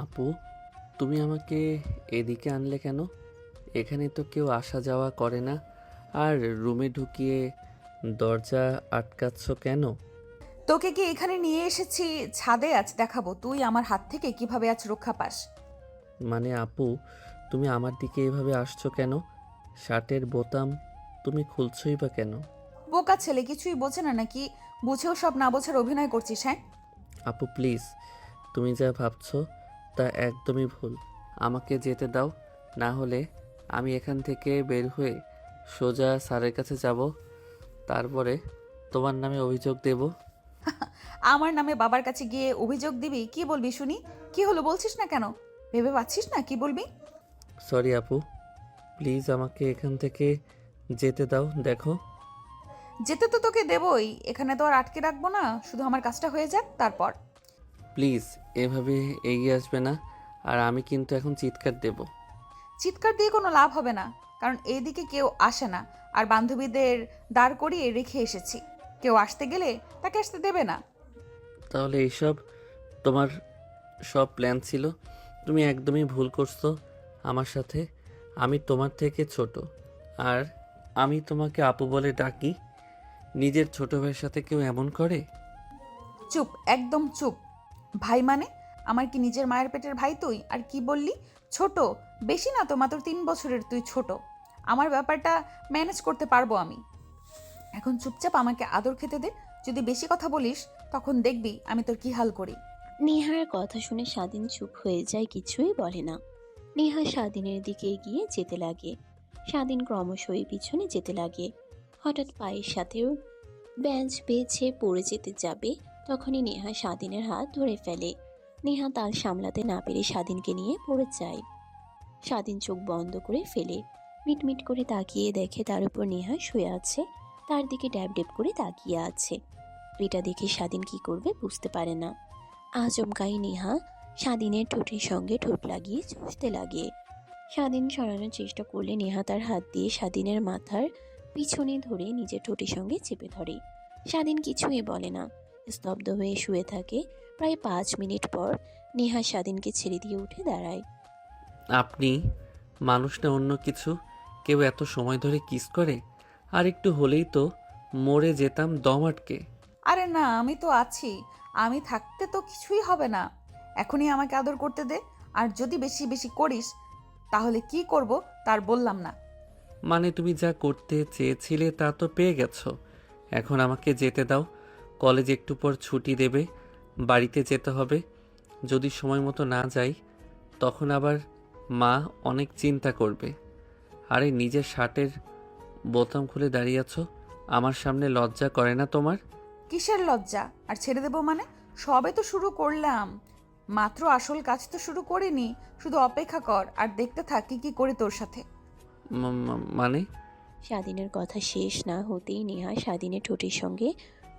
আপু, তুমি আমাকে এদিকে আনলে কেন? এখানে তো কেউ আসা যাওয়া করে না। আর রুমে ঢুকিয়ে দরজা আটকাচ্ছ কেন? তোকে কি এখানে নিয়ে এসেছি ছাদে আজ দেখাবো তুই আমার হাত থেকে কিভাবে আজ রক্ষা পাস। মানে আপু, তুমি আমার দিকে এভাবে আসছো কেন? শার্টের বোতাম তুমি খুলছই বা কেন? বোকা ছেলে কিছুই বোঝে না নাকি? বুঝেও সব না বোঝার অভিনয় করছিস, হ্যাঁ? আপু প্লিজ, তুমি যা ভাবছো তা একদমই ভুল। আমাকে যেতে দাও, না হলে আমি এখান থেকে বের হয়ে সোজা স্যারের কাছে যাব। তারপরে তোমার নামে অভিযোগ দেব। আমার নামে বাবার কাছে গিয়ে অভিযোগ দিবি? কি বলবি শুনি? কি হলো বলছিস না কেন? ভেবে পাচ্ছিস না কি বলবি? সরি আপু, প্লিজ আমাকে এখান থেকে যেতে দাও। দেখো, যেতে তো তোকে দেবই, এখানে তো আর আটকে রাখবো না, শুধু আমার কাজটা হয়ে যাক তারপর। প্লিজ এভাবে এগিয়ে আসবে না। আর আমি কিন্তু এখন চিৎকার দেব। চিৎকার দিয়ে কোনো লাভ হবে না, কারণ এইদিকে কেউ আসে না। আর বান্ধবীদের দাঁড় করিয়ে রেখে এসেছি, কেউ আসতে গেলে তাকে আসতে দেবে না। তাহলে এইসব তোমার সব প্ল্যান ছিল? তুমি একদমই ভুল করছো আমার সাথে। আমি তোমার থেকে ছোট, আর আমি তোমাকে আপু বলে ডাকি। নিজের ছোট ভাইয়ের সাথে কেউ এমন করে? চুপ, একদম চুপ। ভাই মানে? আমার কি নিজের মায়ের পেটের ভাই তুই? আর কি বললি? ছোট? বেশি না তো, মাত্র 3 বছরের তুই ছোট। আমার ব্যাপারটা ম্যানেজ করতে পারবো আমি। এখন চুপচাপ আমাকে আদর খেতে দে। যদি বেশি কথা বলিস তখন দেখবি আমি তোর কি হাল করি। নেহার কথা শুনে স্বাধীন চুপ হয়ে যায়, কিছুই বলে না। নেহা স্বাধীনের দিকে এগিয়ে যেতে লাগে। স্বাধীন ক্রমশই পিছনে যেতে লাগে। হঠাৎ পায়ের সাথেও বেঞ্চ বেছে পড়ে যেতে যাবে, তখনই নেহা স্বাধীনের হাত ধরে ফেলে। নেহা তাল সামলাতে না পেরে স্বাধীনকে নিয়ে পড়ে যায়। স্বাধীন চোখ বন্ধ করে ফেলে, মিটমিট করে তাকিয়ে দেখে তার উপর নেহা শুয়ে আছে, তার দিকে ড্যাব ড্যাব করে তাকিয়ে আছে। এটা দেখে স্বাধীন কি করবে বুঝতে পারে না। আচমকাই নেহা স্বাধীনের ঠোঁটের সঙ্গে ঠোঁট লাগিয়ে চুষতে লাগে। স্বাধীন সরানোর চেষ্টা করলে নেহা তার হাত দিয়ে স্বাধীনের মাথার পিছনে ধরে নিজের ঠোঁটের সঙ্গে চেপে ধরে। স্বাধীন কিছুই বলে না, স্তব্ধ হয়ে শুয়ে থাকে। প্রায় 5 মিনিট পর নেহা স্বাধীনকে ছেড়ে দিয়ে উঠে দাঁড়ায়। আপনি মানুষ না অন্য কিছু? কেউ এত সময় ধরে কিস করে? আর একটু হলেই তো মরে যেতাম দম আটকে। আরে না, আমি তো আছি। আমি থাকতে তো কিছুই হবে না। এখনই আমাকে আদর করতে দে। আর যদি বেশি বেশি করিস তাহলে কি করব তার বললাম না। মানে তুমি যা করতে চেয়েছিলে তা তো পেয়ে গেছো। এখন আমাকে যেতে দাও। কলেজ একটু পর ছুটি দেবে, বাড়িতে যেতে হবে। যদি সময় মতো না যাই তখন আবার মা অনেক চিন্তা করবে। আরে নিজের শার্টের বোতাম খুলে দাঁড়িয়ে আছো, আমার সামনে লজ্জা করে না তোমার? কিসের লজ্জা? আর ছেড়ে দেবো মানে? সবে তো শুরু করলাম, মাত্র আসল কাজ তো শুরু করিনি। শুধু অপেক্ষা কর আর দেখতে থাক কি কি করি তোর সাথে। মানে? স্বাধীনের কথা শেষ না হতেই নেহা স্বাধীনের ঠোঁটের সঙ্গে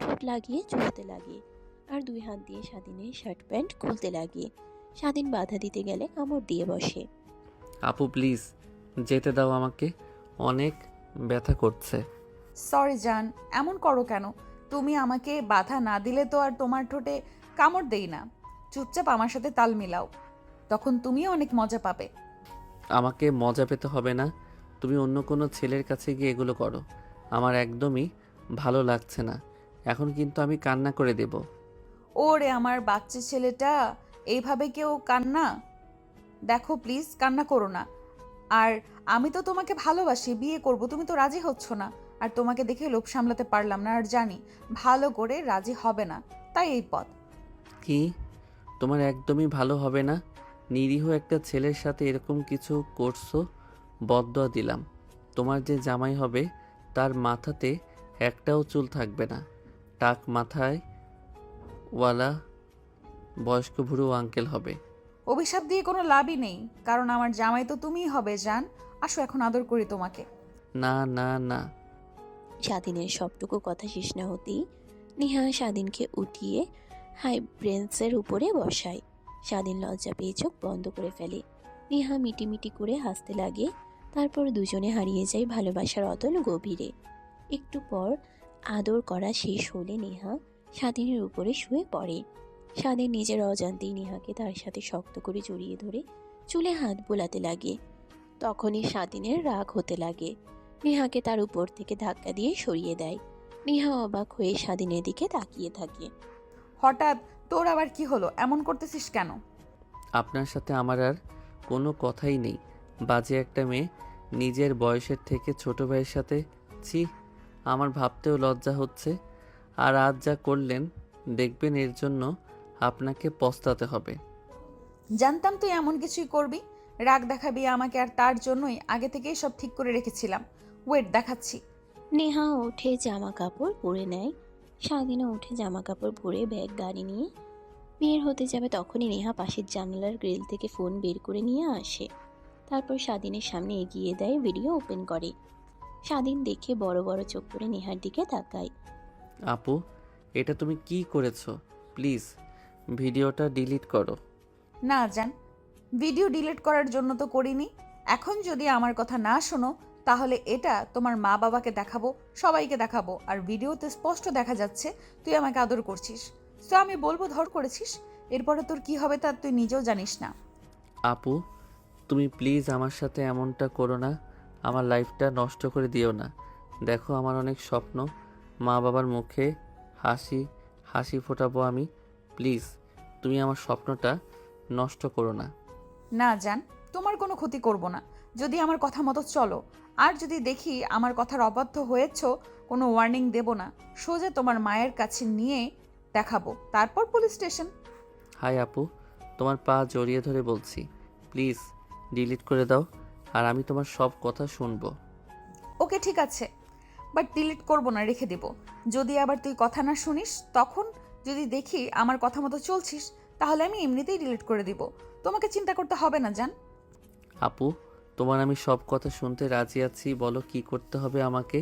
ঠোঁট লাগিয়ে চুষতে লাগে, আর 2 হাত দিয়ে স্বাধীনের শার্ট প্যান্ট খুলতে লাগে। স্বাধীন বাধা দিতে গেলে কামড় দিয়ে বসে। আপু প্লিজ যেতে দাও আমাকে, অনেক ব্যথা করছে। সরি জান, এমন করো কেন? তুমি আমাকে বাধা না দিলে তো আর তোমার ঠোঁটে কামড় দেই না। চুপচাপ আমার সাথে তাল মিলাও, তখন তুমিও অনেক মজা পাবে। আমাকে মজা পেতে হবে না। তুমি অন্য কোনো ছেলের কাছে গিয়ে এগুলো করো। আমার একদমই ভালো লাগছে না। এখন কিন্তু আমি কান্না করে দেব। ওরে আমার বাচ্চা ছেলেটা, এইভাবে কেউ কান্না? দেখো প্লিজ কান্না করো না। আর আমি তো তোমাকে ভালোবাসি, বিয়ে করব, তুমি তো রাজি হচ্ছ না। আর তোমাকে দেখে লোভ সামলাতে পারলাম না, আর জানি ভালো করে রাজি হবে না, তাই এই পথ। কি? তোমার একদমই ভালো হবে না? নিরীহ একটা ছেলের সাথে এরকম কিছু করছো? বদদোয়া দিলাম। তোমার যে জামাই হবে তার মাথাতে একটাও চুল থাকবে না। টাক মাথায় ওয়ালা বয়স্ক বুড়ো আঙ্কেল হবে। অভিশাপ দিয়ে কোনো লাভই নেই, কারণ আমার জামাই তো তুমিই হবে জান। আসো এখন আদর করি তোমাকে। না না না। স্বাধীনের সবটুকু কথা শেষ না হতেই নেহা স্বাধীনকে উঠিয়ে হাই ব্রেঞ্চের উপরে বসায়। স্বাধীন লজ্জা পেয়ে চোখ বন্ধ করে ফেলে। নেহা মিটিমিটি করে হাসতে লাগে। তারপর দুজনে হারিয়ে যায় ভালোবাসার অতল গভীরে। একটু পর আদর করা শেষ হলে নেহা স্বাধীনের উপরে শুয়ে পড়ে। স্বাধীন নিজের অজান্তেই নেহাকে তার সাথে শক্ত করে জড়িয়ে ধরে চুলে হাত বোলাতে লাগে। তখনই স্বাধীনের রাগ হতে লাগে। নেহাকে তার উপর থেকে ধাক্কা দিয়ে সরিয়ে দেয়। নেহা অবাক হয়ে স্বাধীনের দিকে তাকিয়ে থাকে। হঠাৎ তোর আবার কি হলো? এমন করতেছিস কেন? আপনার সাথে আমার আর কোনো কথাই নেই। বাজে একটা মেয়ে, নিজের বয়সের থেকে ছোট ভাইয়ের সাথে। ছি, আমার ভাবতেও লজ্জা হচ্ছে। আর আজ যা করলেন, দেখবেন এর জন্য আপনাকে পস্তাতে হবে। জানতাম তুই এমন কিছুই করবি, রাগ দেখাবি আমাকে, আর তার জন্যই আগে থেকেই সব ঠিক করে রেখেছিলাম। ওয়েট, দেখাচ্ছি। নেহা উঠে জামা কাপড় পরে নেয়। স্বাধীনও উঠে জামা কাপড় পরে ব্যাগ গাড়ি নিয়ে বের হতে যাবে, তখনই নেহা পাশের জানালার গ্রিল থেকে ফোন বের করে নিয়ে আসে। তারপর স্বাধীনের সামনে এগিয়ে দেয়, ভিডিও ওপেন করে। স্বাধীন দেখে বড় বড় চোখ করে নেহার দিকে তাকায়। আপু, এটা তুমি কি করেছো? প্লিজ ভিডিওটা ডিলিট করো। না জান, ভিডিও ডিলিট করার জন্য তো করিনি। এখন যদি আমার কথা না শোনো তাহলে এটা তোমার মা বাবাকে দেখাবো, সবাইকে দেখাবো, আর ভিডিওতে স্পষ্ট দেখা যাচ্ছে তুই আমাকে আদর করছিস। তো আমি বলবো ধর করেছিস, এরপরে তোর কি হবে তা তুই নিজেও জানিস না। আপু, তুমি প্লিজ আমার সাথে এমনটা করো না। আমার লাইফটা নষ্ট করে দিও না। দেখো, আমার অনেক স্বপ্ন। মা বাবার মুখে হাসি হাসি ফোটাবো আমি। প্লিজ তুমি আমার স্বপ্নটা নষ্ট করো না। না জান, তোমার কোনো ক্ষতি করব না যদি আমার কথা মতো চলো। আর যদি দেখি আমার কথার অবাধ্য হয়েছ, কোনো ওয়ার্নিং দেব না, সোজা তোমার মায়ের কাছে নিয়ে দেখাবো, তারপর পুলিশ স্টেশন। হাই আপু, তোমার পা জড়িয়ে ধরে বলছি, প্লিজ ডিলিট করে দাও। আর আমি তোমার সব কথা শুনবো। ওকে ঠিক আছে, বাট ডিলিট করব না, রেখে দেব। যদি আবার তুই কথা না শুনিস, তখন যদি দেখি আমার কথা মতো চলছিস, তাহলে আমি এমনিতেই ডিলিট করে দিব। তোমাকে চিন্তা করতে হবে না জান। আপু, তোমার আমি সব কথা শুনতে রাজি আছি, বলো কি করতে হবে আমাকে।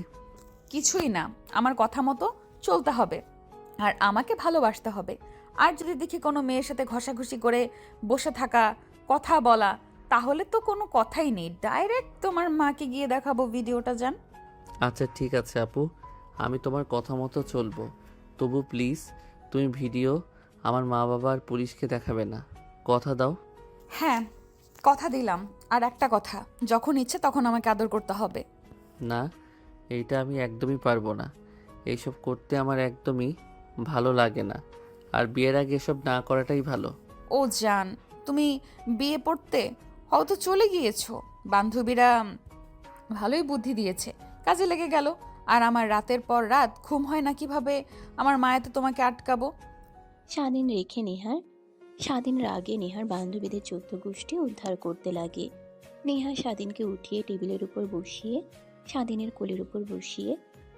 কিছুই না, আমার কথা মতো চলতে হবে আর আমাকে ভালোবাসতে হবে। আর যদি দেখি কোনো মেয়ের সাথে ঘষাঘষি করে বসে থাকা, কথা বলা, তাহলে তো কোনো কথাই নেই, ডাইরেক্ট তোমার মাকে গিয়ে দেখাবো ভিডিওটা জান। আচ্ছা ঠিক আছে আপু, আমি তোমার কথা মতো চলবো। তবু প্লিজ তুমি ভিডিও আমার মা বাবা আর পুলিশকে দেখাবে না, কথা দাও। হ্যাঁ, কথা দিলাম। আর একটা কথা, যখন ইচ্ছে তখন আমাকে আদর করতে হবে। না, এইটা আমি একদমই পারবো না। এইসব করতে আমার একদমই ভালো লাগে না। আর বিয়ের আগে এসব না করাটাই ভালো। ও জান, তুমি বিয়ে পড়তে হয়তো চলে গিয়েছো, বান্ধবীরা ভালোই বুদ্ধি দিয়েছে, কাজে লেগে গেল। আর আমার রাতের পর রাত ঘুম হয় না কিভাবে আমার মায়াতে তোমাকে আটকাবো। স্বাধীন রেখে নেহার স্বাধীন রাগে নেহার বান্ধবীদের 14 গোষ্ঠী উদ্ধার করতে লাগে। নেহা স্বাধীনকে উঠিয়ে টেবিলের উপর বসিয়ে স্বাধীনের কোলের উপর বসিয়ে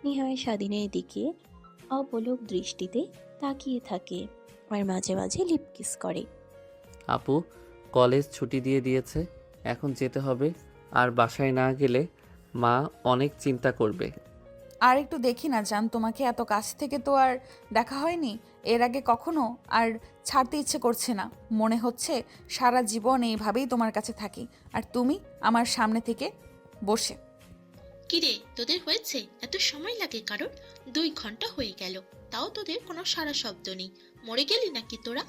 নেহা স্বাধীনের দিকে অপলক দৃষ্টিতে তাকিয়ে থাকে আর মাঝে মাঝে লিপ কিস করে। আপু, কলেজ ছুটি দিয়ে দিয়েছে, এখন যেতে হবে। আর বাসায় না গেলে মা অনেক চিন্তা করবে। আর একটু দেখি না জান, তোমাকে এত কাছ থেকে তো আর দেখা হয়নি এর আগে কখনো, আর ছাড়তে ইচ্ছে করছে না। মনে হচ্ছে সারা জীবন এইভাবেই তোমার কাছে থাকি আর তুমি আমার সামনে থেকে বসে। কিরে, তোদের হয়েছে? এত সময় লাগে কারণ? 2 ঘন্টা হয়ে গেল, তাও তোদের কোনো সারা শব্দ নেই। মরে গেলি নাকি তোরা?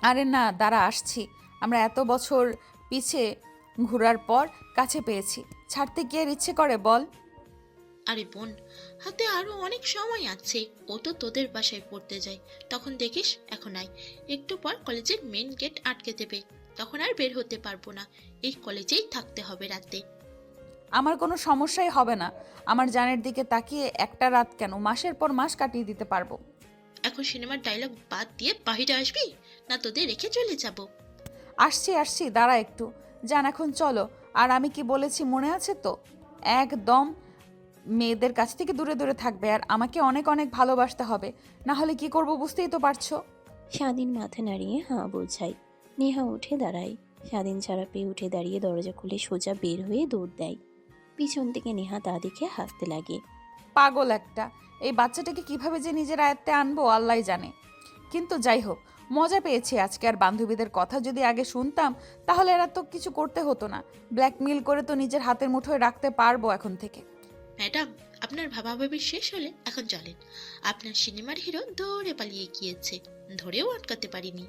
আরে না, দাঁড়া আসছি। আমরা এত বছর পিছে ঘোরার পর কাছে পেয়েছি, ছাড়তে কি আর ইচ্ছে করে বল? আরে বোন, হাতে আরো অনেক সময় আছে। ও তো তোদের বাসায় পড়তে যায়, তখন দেখিস। এখন আয়, একটু পর কলেজের মেন গেট আটকে দেবে, তখন আর বের হতে পারবো না। এই কলেজেই থাকতে হবে রাতে। আমার কোনো সমস্যাই হবে না। আমার জানের দিকে তাকিয়ে একটা রাত কেন, মাসের পর মাস কাটিয়ে দিতে পারবো। এখন সিনেমার ডায়লগ বাদ দিয়ে বাহিরে আসবি, না তোদের রেখে চলে যাব? আসছি আসছি, দাঁড়া একটু। জান এখন চলো। আর আমি কি বলেছি মনে আছে তো? একদম মেয়েদের কাছ থেকে দূরে দূরে থাকবে আর আমাকে অনেক অনেক ভালোবাসতে হবে, না হলে কি করব বুঝতেই তো পারছো। স্বাধীন মাথা নাড়িয়ে হাঁ বোঝায়। নেহা উঠে দাঁড়ায়। স্বাধীন ছাড়া পেয়ে উঠে দাঁড়িয়ে দরজা খুলে সোজা বের হয়ে দৌড় দেয়। পিছন থেকে নেহা তা দেখে হাসতে লাগে। পাগল একটা, এই বাচ্চাটাকে কিভাবে যে নিজের আয়ত্তে আনবো আল্লাহ জানে। কিন্তু যাই হোক, মজা পেয়েছি আজকে। আর বান্ধবীদের কথা যদি আগে শুনতাম তাহলে এরা তো কিছু করতে হতো না। ব্ল্যাকমেল করে তো নিজের হাতের মুঠোয় রাখতে পারবো এখন থেকে। ম্যাডাম, আপনার ভাবাভাবি শেষ হলে এখন চলেন। আপনার সিনেমার হিরো দৌড়ে পালিয়ে গিয়েছে, ধরেও আটকাতে পারিনি।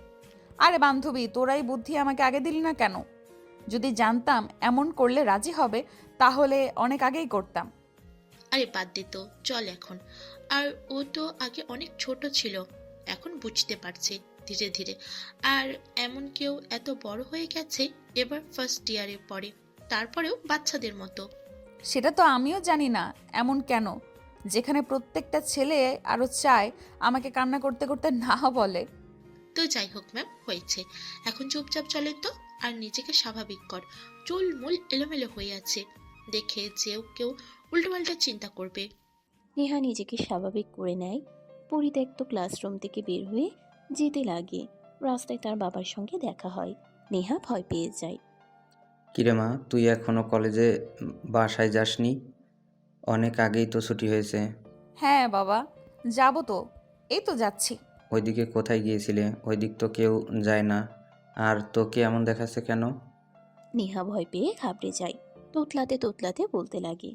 আরে বান্ধবী, তোরাই বুদ্ধি আমাকে আগে দিলি না কেন? যদি জানতাম এমন করলে রাজি হবে তাহলে অনেক আগেই করতাম। আরে বাদ দে তো, চল এখন। আর ও তো আগে অনেক ছোট ছিল, এখন বুঝতে পারছে ধীরে ধীরে। আর এমন কেউ এত বড় হয়ে গেছে, এবার ফার্স্ট ইয়ারে পড়ে, তারপরেও বাচ্চাদের মতো। সেটা তো আমিও জানি না এমন কেন, যেখানে প্রত্যেকটা ছেলে আরো চায় আমাকে কান্না করতে করতে না বলে। তো যাই হোক ম্যাম, হয়েছে। এখন চুপচাপ চলেন তো, আর নিজেকে স্বাভাবিক কর। চুল মূল এলোমেলো হয়ে আছে, দেখে যেও কেউ উল্টোপাল্টা চিন্তা করবে। নেহা নিজেকে স্বাভাবিক করে নেয়। পরিত্যক্ত ক্লাসরুম থেকে বের হয়ে যেতে লাগে। রাস্তায় তার বাবার সঙ্গে দেখা হয়। নেহা ভয় পেয়ে যায়। কিরে মা, তুই এখনো কলেজে বাসায় যাসনি? অনেক আগেই তো ছুটি হয়েছে। হ্যাঁ বাবা, যাব তো, এই তো যাচ্ছি। ওইদিকে কোথায় গিয়েছিলে? ওইদিক তো কেউ যায় না। আর তোকে এমন দেখাচ্ছে কেন? নেহা ভয় পেয়ে ঘাবড়ে যায়। তোতলাতে তোতলাতে বলতে লাগে।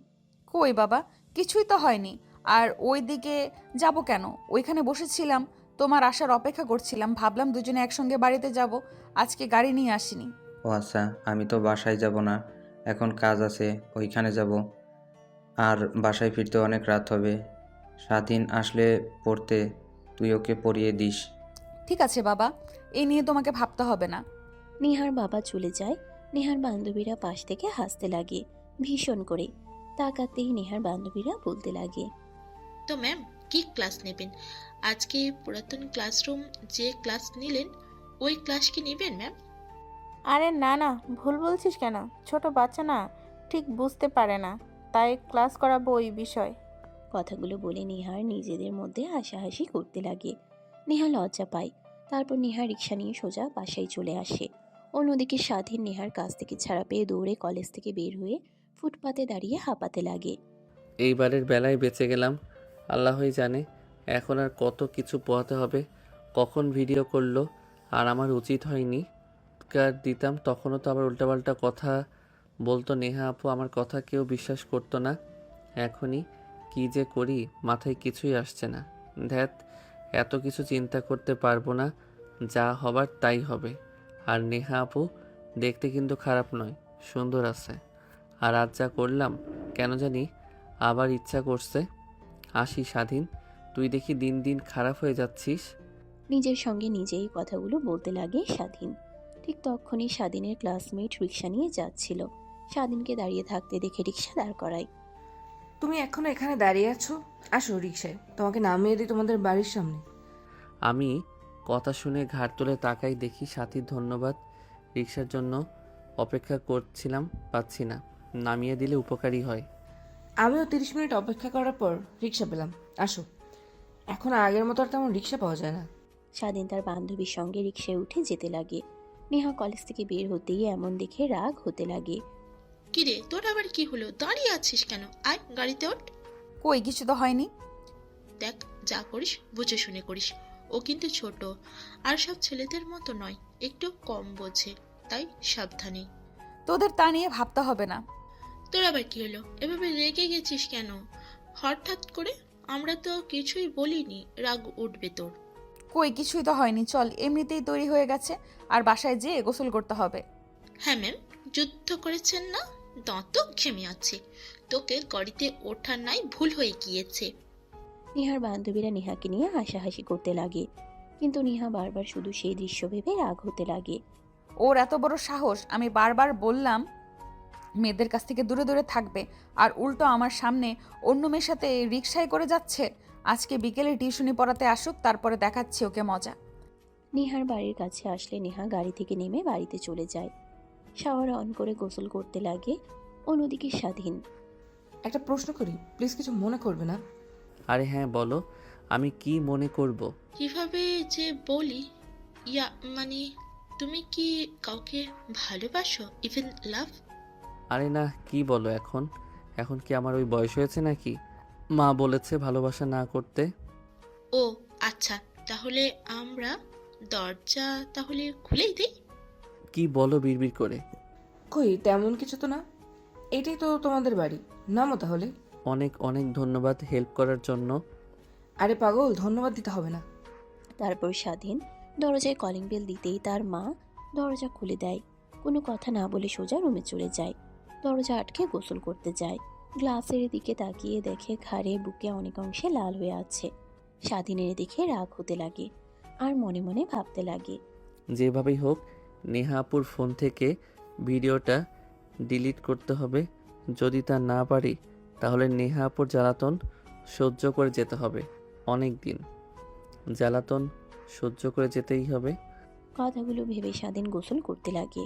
কই বাবা, কিছুই তো হয়নি। আর ওই দিকে যাব কেন? ওইখানে বসেছিলাম, তোমার আসার অপেক্ষা করছিলাম, ভাবলাম দুজনে একসঙ্গে বাড়িতে যাব, আজকে গাড়ি নিয়ে আসিনি। ও আচ্ছা, আমি তো বাসায় যাব না, এখন কাজ আছে, ওইখানে যাব। আর বাসায় ফিরতে অনেক রাত হবে। স্বাধীন আসলে পড়তে, তুই ওকে পড়িয়ে দিস। ঠিক আছে বাবা, এই নিয়ে তোমাকে ভাবতে হবে না। নেহার বাবা চলে যায়। নেহার বান্ধবীরা পাশ থেকে হাসতে লাগে ভীষণ করে। তাকাতেই নেহার বান্ধবীরা বলতে লাগে। তো ম্যাম, কি ক্লাস নেবেন আজকে? পুরাতন ক্লাসরুম যে ক্লাস নিলেন, ওই ক্লাস কি নেবেন ম্যাম? আরে না না, ভুল বলছিস কেন? ছোট বাচ্চা না, ঠিক বুঝতে পারে না, তাই ক্লাস করাবো ওই বিষয়। কথাগুলো বলে নেহার নিজেদের মধ্যে হাসাহাসি করতে লাগে। নেহা লজ্জা পায়। তারপর নেহা রিক্সা নিয়ে সোজা বাসায় চলে আসে। অন্যদিকে স্বাধীন নেহার কাছ থেকে ছাড়া পেয়ে দৌড়ে কলেজ থেকে বের হয়ে ফুটপাতে দাঁড়িয়ে হাঁপাতে লাগে। এইবারের বেলায় বেঁচে গেলাম, আল্লাহই জানে এখন আর কত কিছু পোহাতে হবে। কখন ভিডিও করলো, আর আমার উচিত হয়নি কার দিতাম, তখনও তো আবার উল্টাপাল্টা কথা বলতো নেহা আপু, আমার কথা কেউ বিশ্বাস করতো না। এখনই কি যে করি মাথায় কিছুই আসছে না। ধ্যাত, এত কিছু চিন্তা করতে পারবো না, যা হবার তাই হবে। আর নেহা আপু দেখতে কিন্তু খারাপ নয়, সুন্দর আছে। আর আজ যা করলাম কেন জানি আবার ইচ্ছা করছে। আসি স্বাধীন, তুই দেখি দিন দিন খারাপ হয়ে যাচ্ছিস। নিজের সঙ্গে নিজেই কথাগুলো বলতে লাগে স্বাধীন। ঠিক তখনই স্বাধীনের ক্লাসমেট রিক্সা নিয়ে যাচ্ছিল। স্বাধীনকে দাঁড়িয়ে থাকতে দেখে রিক্সা দাঁড় করায়। তুমি এখনো এখানে দাঁড়িয়ে আছো? আসো রিক্সায়, তোমাকে নামিয়ে দিই তোমাদের বাড়ির সামনে। আমি কথা শুনে ঘাড় তুলে তাকাই, দেখি সাথী। ধন্যবাদ, রিক্সার জন্য অপেক্ষা করছিলাম, পাচ্ছি না, নামিয়ে দিলে উপকারী হয়। আমিও 30 মিনিট অপেক্ষা করার পর রিক্সা পেলাম। আসো। এখন আগের মতো আর তেমন রিক্সা পাওয়া যায় না। স্বাধীন তার বান্ধবীর সঙ্গে রিক্সায় উঠে যেতে লাগে। নেহা কলেজ থেকে বের হতেই এমন দেখে রাগ হতে লাগে। কিরে, তোর আবার কি হলো? দাঁড়িয়ে আছিস কেন? আয় গাড়িতে ওঠ। কই, কিছু তো হয়নি। দেখ, যা করিস বুঝে শুনে করিস। ও কিন্তু ছোট, আর সব ছেলেদের মতো নয়, একটু কম বোঝে, তাই সাবধানে। তোদের তা নিয়ে ভাবতে হবে না। তোর আবার কি হলো? এভাবে রেগে গেছিস কেন হঠাৎ করে? আমরা তো কিছুই বলিনি, রাগ উঠবে তোর। কই, কিছুই তো হয়নি, চল, এমনিতেই তৈরি হয়ে গেছে, আর বাসায় যেয়ে গোসল করতে হবে। হ্যাঁ ম্যাম, যুদ্ধ করেছেন না? দাঁত ঘেমে আছে। তোকে গাড়িতে ওঠার নাই ভুল হয়ে গিয়েছে। নেহার বান্ধবীরা নেহাকে নিয়ে হাসাহাসি করতে লাগে। কিন্তু নেহা বারবার শুধু সেই দৃশ্য ভেবে রাগ হতে লাগে। ওর এত বড় সাহস, আমি বারবার বললাম মেয়েদের কাছ থেকে দূরে দূরে থাকবে, আর উল্টো আমার সামনে অন্য মেয়ের সাথে রিকশায় করে যাচ্ছে। আজকে বিকেলে টিউশনি পড়াতে আসুক, তারপরে দেখাচ্ছি ওকে মজা। নেহার বাড়ির কাছে আসলে নেহা গাড়ি থেকে নেমে বাড়িতে চলে যায়। শাওয়ার অন করে গোসল করতে লাগে। অন্যদিকে স্বাধীন। একটা প্রশ্ন করি, প্লিজ কিছু মনে করবে না। আরে হ্যাঁ বলো, আমি কি মনে করব? কিভাবে যে বলি, ইয়া মানে, তুমি কি কাউকে ভালোবাসো? ইভেন লাভ? আরে না, কি বলো এখন? এখন কি আমার ওই বয়স হয়েছে নাকি? মা বলেছে ভালোবাসা না করতে। ও আচ্ছা, তাহলে আমরা দরজা তাহলে খুলেই দিই। কি বলো বিড়বিড় করে? কই, তেমন কিছু তো না। এটাই তো তোমাদের বাড়ি, নামো তাহলে। অনেক অনেক ধন্যবাদ হেল্প করার জন্য। আরে পাগল, ধন্যবাদ দিতে হবে না। তারপর স্বাধীন দরজায় কলিং বেল দিতেই তার মা দরজা খুলে দেয়। কোনো কথা না বলে সোজা রুমে চলে যায়। দরজা আটকে গোসল করতে যায়। গ্লাসের দিকে তাকিয়ে দেখে ঘাড়ে বুকে অনেক অংশে লাল হয়ে আছে। স্বাধীনের দেখে রাগ হতে লাগে আর মনে মনে ভাবতে লাগে, যেভাবেই হোক নেহা আপুর ফোন থেকে ভিডিওটা ডিলিট করতে হবে। যদি তা না পারি তাহলে নেহা আপুর জ্বালাতন সহ্য করে যেতে হবে। অনেক দিন জ্বালাতন সহ্য করে যেতেই হবে। কথাগুলো ভেবে স্বাধীন গোসল করতে লাগে।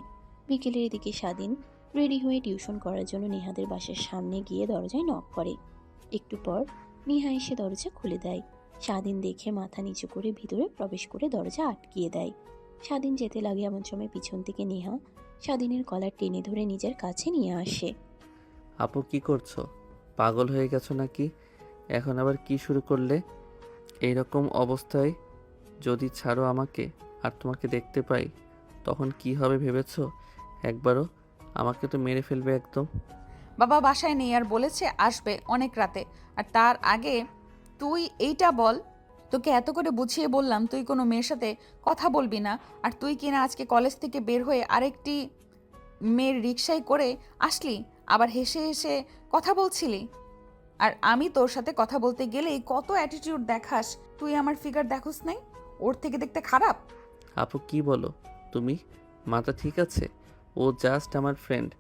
বিকেলের দিকে স্বাধীন রেডি হয়ে টিউশন করার জন্য নেহাদের বাসার সামনে গিয়ে দরজায় নক করে। একটু পর নেহা এসে দরজা খুলে দেয়। স্বাধীন দেখে মাথা নিচু করে ভিতরে প্রবেশ করে দরজা আটকিয়ে দেয়। স্বাধীন যেতে লাগে এমন সময় পিছন থেকে নেহা স্বাধীনের কলার টেনে ধরে নিজের কাছে নিয়ে আসে। আপু কি করছো? পাগল হয়ে গেছো নাকি? এখন আবার কি শুরু করলে? এইরকম অবস্থায় যদি ছাড়ো আমাকে আর তোমাকে দেখতে পাই তখন কি হবে ভেবেছো একবারও? আমাকে তো মেরে ফেলবে একদম। বাবা বাসায় নেই আর বলেছে আসবে অনেক রাতে। আর তার আগে তুই এইটা বল, তোকে এত করে বুঝিয়ে বললাম তুই কোনো মেয়ের সাথে কথা বলবি না, আর তুই কিনা আজকে কলেজ থেকে বের হয়ে আরেকটি মেয়ের রিকশায় করে আসলি, আবার হেসে হেসে কথা বলছিলি। আর আমি তোর সাথে কথা বলতে গেলেই কত অ্যাটিটিউড দেখাস। তুই আমার ফিগার দেখোস নাই? ওর থেকে দেখতে খারাপ। আপু কি বলো তুমি? মাথা ঠিক আছে? ও জাস্ট আমার ফ্রেন্ড,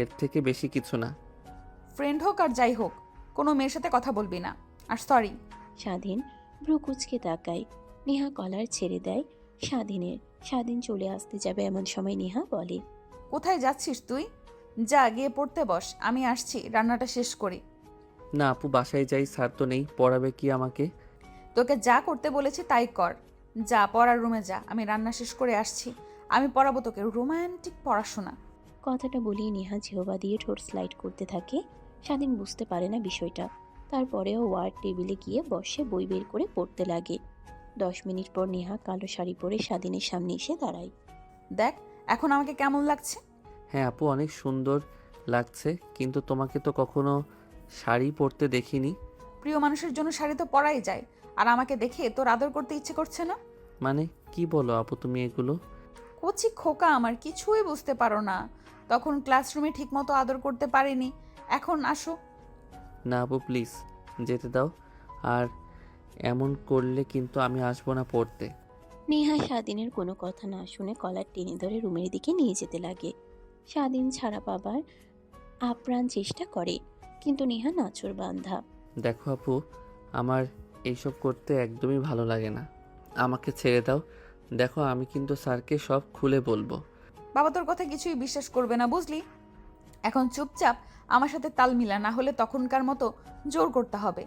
এর থেকে বেশি কিছু না। ফ্রেন্ড হোক আর যাই হোক, কোনো মেয়ের সাথে কথা বলবি না। আর সরি। স্বাধীন ভ্রু কুচকে তাকায়। নেহা কলার ছেড়ে দেয় স্বাধীনের। স্বাধীন চলে আসতে যাবে এমন সময় নেহা বলে, কোথায় যাচ্ছিস তুই? যা গিয়ে পড়তে বস, আমি আসছি রান্নাটা শেষ করি। না আপু, বাসায় যাই, স্যার তো নেই, পড়াবে কি আমাকে? তোকে যা করতে বলেছি তাই কর। যা পড়ার রুমে যা, আমি রান্না শেষ করে আসছি। আমি পড়াবো তোকে রোমান্টিক পড়াশোনা। কথাটা বলেই নেহা জিহবা দিয়ে ঠোঁট স্লাইড করতে থাকে। স্বাধীন বুঝতে পারে না বিষয়টা। তারপরেও ওয়ার্ড টেবিলে গিয়ে বসে বই বের করে পড়তে লাগে। 10 মিনিট পর নেহা কালো শাড়ি পরে স্বাধীনের সামনে এসে দাঁড়ায়। দেখ এখন আমাকে কেমন লাগছে। হ্যাঁ আপু, অনেক সুন্দর লাগছে, কিন্তু তোমাকে তো কখনো শাড়ি পরতে দেখিনি। প্রিয় মানুষের জন্য শাড়ি তো পরাই যায়, আর আমাকে দেখে তোর আদর করতে ইচ্ছে করছে না? মানে কি বলো আপু তুমি এগুলো? কচি খোকা আমার, কিছুই বুঝতে পারো না। তখন ক্লাসরুমে ঠিকমতো আদর করতে পারিনি, এখন আসো। না আপু প্লিজ যেতে দাও। আর এমন করলে কিন্তু আমি আসবো না পড়তে। নেহা স্বাধীনের কোনো কথা না শুনে কলার টেনে ধরে রুমের দিকে নিয়ে যেতে লাগে। স্বাধীন ছাড়া পাবার আপ্রাণ চেষ্টা করে, কিন্তু নেহা নাছোড় বান্ধা। দেখো আপু, আমার এইসব করতে একদমই ভালো লাগে না, আমাকে ছেড়ে দাও। দেখো আমি কিন্তু স্যারকে সব খুলে বলবো। বাবা তোর কথা কিছুই বিশ্বাস করবে না, বুঝলি? এখন চুপচাপ আমার সাথে তাল মিলা, না হলে তখনকার মতো জোর করতে হবে।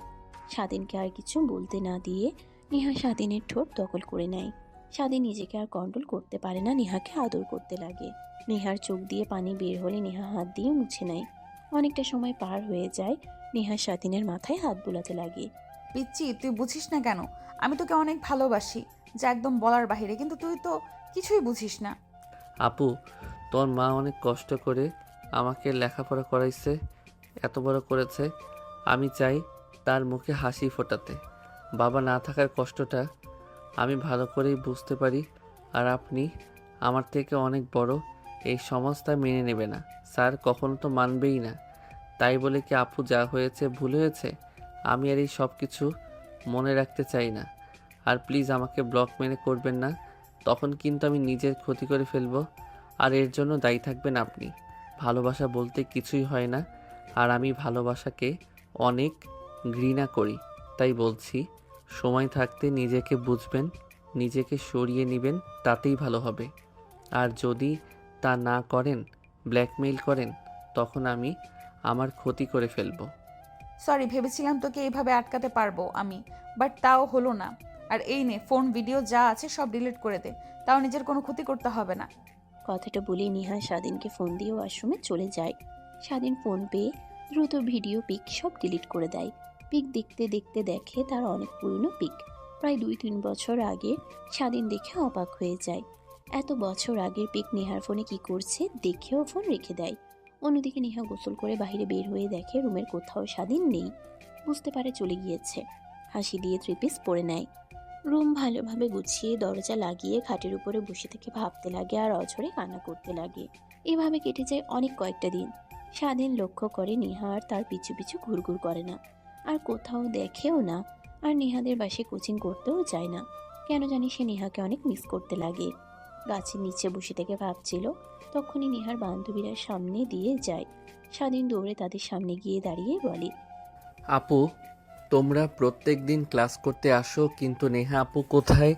স্বাধীনকে আর কিছু বলতে না দিয়ে নেহা স্বাধীনের ঠোঁট দখল করে নেয়। স্বাধীন নিজেকে আর কন্ট্রোল করতে পারে না, নেহাকে আদর করতে লাগে। নেহার চোখ দিয়ে পানি বের হলে নেহা হাত দিয়ে মুছে নেয়। অনেকটা সময় পার হয়ে যায়। নেহা স্বাধীনের মাথায় হাত বুলাতে লাগে। পিচ্চি তুই বুঝিস না কেন? আমি তোকে অনেক ভালোবাসি, যা একদম বলার বাহিরে, কিন্তু তুই তো কিছুই বুঝিস না। আপু, তোর মা অনেক কষ্ট করে আমাকে লেখাপড়া করাইছে, এত বড় করেছে। আমি চাই তার মুখে হাসি ফোটাতে। বাবা না থাকার কষ্টটা আমি ভালো করেই বুঝতে পারি। আর আপনি আমার থেকে অনেক বড়, এই সমাজ তা মেনে নেবে না। স্যার কখনো তো মানবেই না। তাই বলে কি আপু যা হয়েছে ভুল হয়েছে? আমি আর এই সব কিছু মনে রাখতে চাই না। আর প্লিজ আমাকে ব্লক মেনে করবেন না, তখন কিন্তু আমি নিজের ক্ষতি করে ফেলবো। আর এর জন্য দায়ী থাকবেন আপনি। ভালোবাসা বলতে কিছুই হয় না, আর আমি ভালোবাসাকে অনেক ঘৃণা করি। তাই বলছি, সময় থাকতে নিজেকে বুঝবেন, নিজেকে সরিয়ে নেবেন, তাতেই ভালো হবে। আর যদি তা না করেন, ব্ল্যাকমেইল করেন, তখন আমি আমার ক্ষতি করে ফেলবো। সরি, ভেবেছিলাম তোকে এইভাবে আটকাতে পারবো আমি, বাট তাও হলো না। আর এই নে ফোন, ভিডিও যা আছে সব ডিলিট করে দে, তাও নিজের কোনো ক্ষতি করতে হবে না। কথাটা বলে নেহা স্বাধীনকে ফোন দিয়ে ওয়াশরুমে চলে যায়। স্বাধীন ফোন পেয়ে দ্রুত ভিডিও পিক সব ডিলিট করে দেয়। পিক দেখতে দেখতে দেখে তার অনেক পুরনো পিক, প্রায় 2-3 বছর আগে। স্বাধীন দেখে অবাক হয়ে যায়। এত বছর আগের পিক নেহার ফোনে কি করছে দেখেও ফোন রেখে দেয়। অন্যদিকে নেহা গোসল করে বাইরে বের হয়ে দেখে রুমের কোথাও স্বাধীন নেই। বুঝতে পারে চলে গিয়েছে। হাসি দিয়ে থ্রি-পিস পরে নেয়। রুম ভালোভাবে গুছিয়ে দরজা লাগিয়ে খাটের উপরে বসে থেকে ভাবতে লাগে আর অঝরে কান্না করতে লাগে। এভাবে কেটে যায় অনেক কয়েকটা দিন। স্বাধীন লক্ষ্য করে নেহা আর তার পিছু পিছু ঘুরঘুর করে না, আর কোথাও দেখেও না, আর নেহাদের বাসে কোচিং করতেও যায় না। কেন জানি সে নেহাকে অনেক মিস করতে লাগে। গাছের নিচে বসে থেকে ভাবছিল, তখনই নেহার বান্ধবীরা সামনে দিয়ে যায়। স্বাধীন দৌড়ে তাদের সামনে গিয়ে দাঁড়িয়ে বলে, আপু, তোমরা প্রত্যেক দিন ক্লাস করতে আসো, কিন্তু নেহা আপু কোথায়?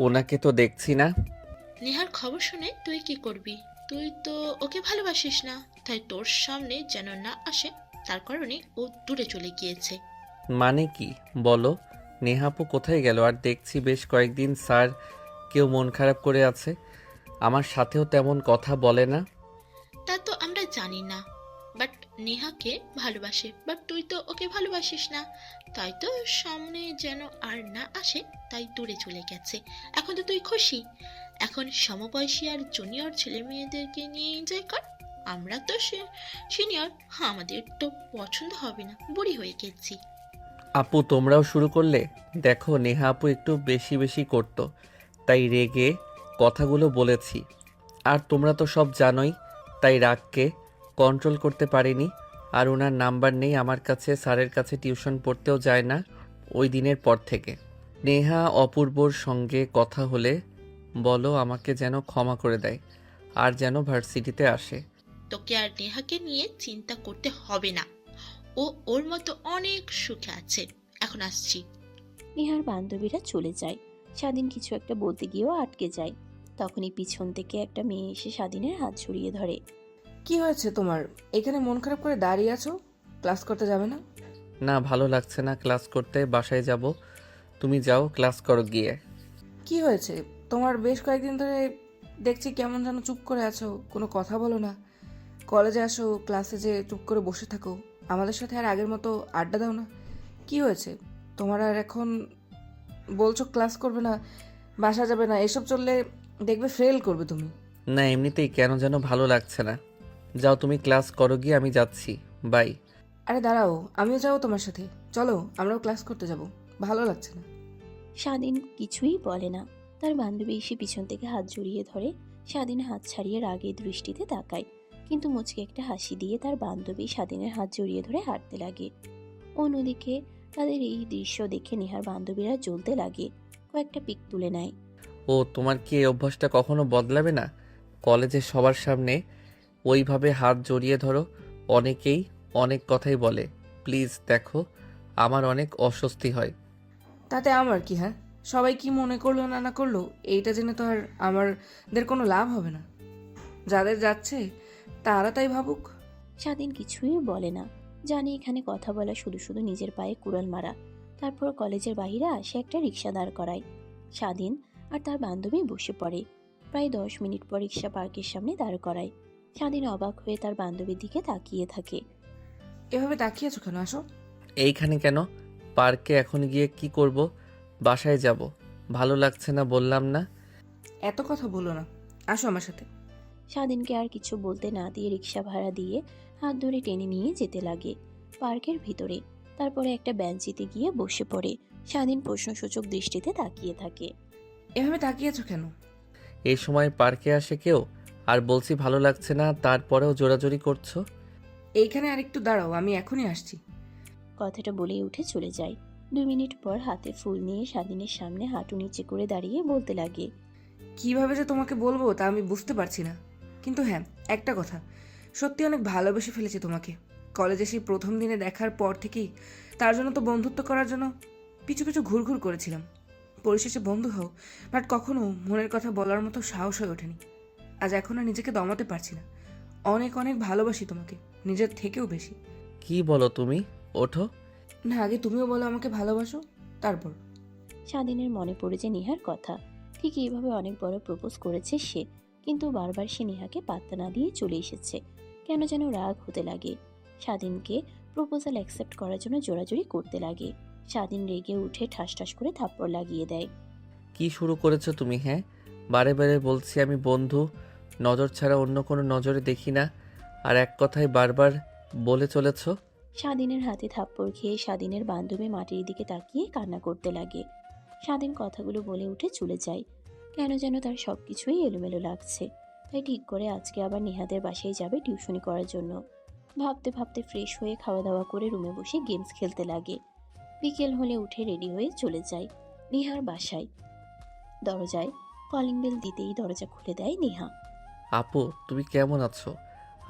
ওনাকে তো দেখছি না। নেহার খবর শুনে তুই কি করবি? তুই তো ওকে ভালোবাসিস না, তাই তোর সামনে যেন না আসে, তার কারণে ও দূরে চলে গিয়েছে। মানে কি বলো? নেহা আপু কোথায় গেল? আর দেখছি বেশ কয়েকদিন স্যার কেউ মন খারাপ করে আছে, আমার সাথেও তেমন কথা বলে না। তা তো আমরা জানি না, বাট নেহাকে ভালোবাসে, বাট তুই তো ওকে ভালোবাসিস না, তাই তো সামনে যেন আর না আসে, তাই দূরে চলে গেছে। এখন তো তুই খুশি, এখন সমবয়সী আর জুনিয়র ছেলে মেয়েদেরকে নিয়ে এনজয় কর। আমরা তো সিনিয়র, আমাদের তো পছন্দ হবে না, বুড়ি হয়ে গেছি। আপু তোমরাও শুরু করলে? দেখো নেহা আপু একটু বেশি বেশি করতো, তাই রেগে কথাগুলো বলেছি। আর তোমরা তো সব জানোই, তাই রাগকে কন্ট্রোল করতে পারিনি। আর ওনার নাম্বার নেই আমার কাছে, স্যারের কাছে টিউশন পড়তেও যায় না ওই দিনের পর থেকে। নেহা অপূর্বর সঙ্গে কথা হলে বলো আমাকে যেন ক্ষমা করে দেয়, আর যেন ভার্সিটিতে আসে। তোকে আর নেহাকে নিয়ে চিন্তা করতে হবে না, ও ওর মতো অনেক সুখে আছে। এখন আসছি। নেহার বান্ধবীরা চলে যায়। স্বাধীন কিছু একটা বলতে গিয়েও আটকে যায়। তখনই পিছন থেকে একটা মেয়ে এসে স্বাধীনের হাত ছড়িয়ে ধরে। কি হয়েছে তোমার? এখানে মন খারাপ করে দাঁড়িয়ে আছো, ক্লাস করতে যাবে না? না, ভালো লাগছে না ক্লাস করতে, বাসায় যাব। তুমি যাও, ক্লাস করো গিয়ে। কি হয়েছে তোমার? বেশ কয়েকদিন ধরে দেখছি কেমন যেন চুপ করে আছো, কোনো কথা বলো না। কলেজে আসো, ক্লাসে যে চুপ করে বসে থাকো, আমাদের সাথে আর আগের মতো আড্ডা দাও না। কি হয়েছে তোমার? আর এখন বলছো ক্লাস করবে না, বাসা যাবে না, এসব চললে দেখবে ফেল করবে তুমি। না, এমনিতেই কেন যেন ভালো লাগছে না। যাও তুমি ক্লাস করো গিয়ে, আমি যাচ্ছি, বাই। আরে দাঁড়াও, আমিও যাবো তোমার সাথে, চলো আমরাও ক্লাস করতে যাব। ভালো লাগছে না। স্বাধীন কিছুই বলে না। তার বান্ধবী এসে পিছন থেকে হাত জড়িয়ে ধরে। স্বাধীন হাত ছাড়িয়ে রাগের দৃষ্টিতে তাকায়, কিন্তু মুচকে একটা হাসি দিয়ে তার বান্ধবী স্বাধীনের হাত জড়িয়ে ধরে হাঁটতে লাগে। অন্যদিকে তাদের এই দৃশ্য দেখে নেহার বান্ধবীরা জ্বলতে লাগে। কয়েকটা পিক তুলে নেয়। ও, তোমার কি এই অভ্যাসটা কখনো বদলাবে না? কলেজে সবার সামনে ওইভাবে হাত জড়িয়ে ধরো, অনেকেই অনেক কথাই বলে। প্লিজ দেখো, আমার অনেক অস্বস্তি হয়। তাতে আমার কি? হ্যাঁ, সবাই কি মনে করলো না না করলো এইটা জেনে তো আর আমাদের কোনো লাভ হবে না। যাদের যাচ্ছে তারা তাই ভাবুক। স্বাধীন কিছুই বলে না, জানে এখানে কথা বলা শুধু শুধু নিজের পায়ে কুড়াল মারা। তারপর কলেজের বাইরে আসে একটা রিক্সা দাঁড় করায়। স্বাধীন আর তার বান্ধবী বসে পড়ে। প্রায় 10 মিনিট পর রিক্সা পার্কের সামনে দাঁড় করায়। স্বাধীন অবাক হয়ে তার বান্ধবীর দিকে তাকিয়ে থাকে। এভাবে তাকিয়েছো কেন? আসো। এইখানে কেন? পার্কে এখন গিয়ে কি করব? বাসায় যাব। ভালো লাগছে না বললাম না? এত কথা বলো না, আসো আমার সাথে। স্বাধীনকে আর কিছু বলতে না দিয়ে রিক্সা ভাড়া দিয়ে হাত ধরে টেনে নিয়ে যেতে লাগে পার্কের ভিতরে। তারপরে একটা বেঞ্চিতে গিয়ে বসে পড়ে। স্বাধীন প্রশ্নসূচক দৃষ্টিতে তাকিয়ে থাকে। এভাবে তাকিয়েছো কেন? এই সময় পার্কে আসে কেউ? আর বলছি ভালো লাগছে না, তারপরেও জোরাজোরি করছো। এইখানে আর একটু দাঁড়াও, আমি এখনই আসছি। কথাটা বলেই উঠে চলে যায়। 2 মিনিট পর হাতে ফুল নিয়ে স্বাধীনের সামনে হাঁটু নিচে করে দাঁড়িয়ে বলতে লাগে, কিভাবে যে তোমাকে বলবো তা আমি বুঝতে পারছি না। কিন্তু হ্যাঁ, একটা কথা, সত্যি অনেক ভালোবেসে ফেলেছি তোমাকে। কলেজে সেই প্রথম দিনে দেখার পর থেকেই তার জন্য তো বন্ধুত্ব করার জন্য পিছু পিছু ঘুরঘুর করেছিলাম। পরিশেষে বন্ধু হও, বাট কখনো মনের কথা বলার মতো সাহস হয়ে ওঠেনি। আজ এখন আর নিজেকে দমাতে পারছি না। অনেক অনেক ভালোবাসি তোমাকে, নিজের থেকেও বেশি। কি বলো তুমি? ওঠো। না, আগে তুমিও বলো আমাকে ভালোবাসো, তারপর। স্বাধীনের মনে পড়েছে নেহার কথা। ঠিক এইভাবে অনেক বড় প্রপোজ করেছে সে, কিন্তু বারবার সে নেহাকে পাত্তা না দিয়ে চলে এসেছে। কেন যেন রাগ হতে লাগে। স্বাধীনকে প্রপোজাল অ্যাকসেপ্ট করার জন্য জোরাজুরি করতে লাগে। স্বাধীন রেগে উঠে ঠাস ঠাস করে থাপ্পড় লাগিয়ে দেয়। কি শুরু করেছো তুমি? হ্যাঁ, বারে বারে বলছি আমি বন্ধু, নজর ছাড়া অন্য কোনো নজরে দেখি না। আর এক কথায় বারবার বলে চলেছ। স্বাধীনের হাতে থাপ্পড় খেয়ে স্বাধীনের বান্ধবী মাটির দিকে তাকিয়ে কান্না করতে লাগে। স্বাধীন কথাগুলো বলে উঠে চলে যায়। কেন যেন তার সবকিছুই এলোমেলো লাগছে। তাই ঠিক করে আজকে আবার নিহাদের বাসায় যাবে টিউশনি করার জন্য। ভাবতে ভাবতে ফ্রেশ হয়ে খাওয়া দাওয়া করে রুমে বসে গেমস খেলতে লাগে। বিকেল হলে উঠে রেডি হয়ে চলে যায় নিহার বাসায়। দরজায় কলিং বেল দিতেই দরজা খুলে দেয় নিহা। আপু তুমি কেমন আছো?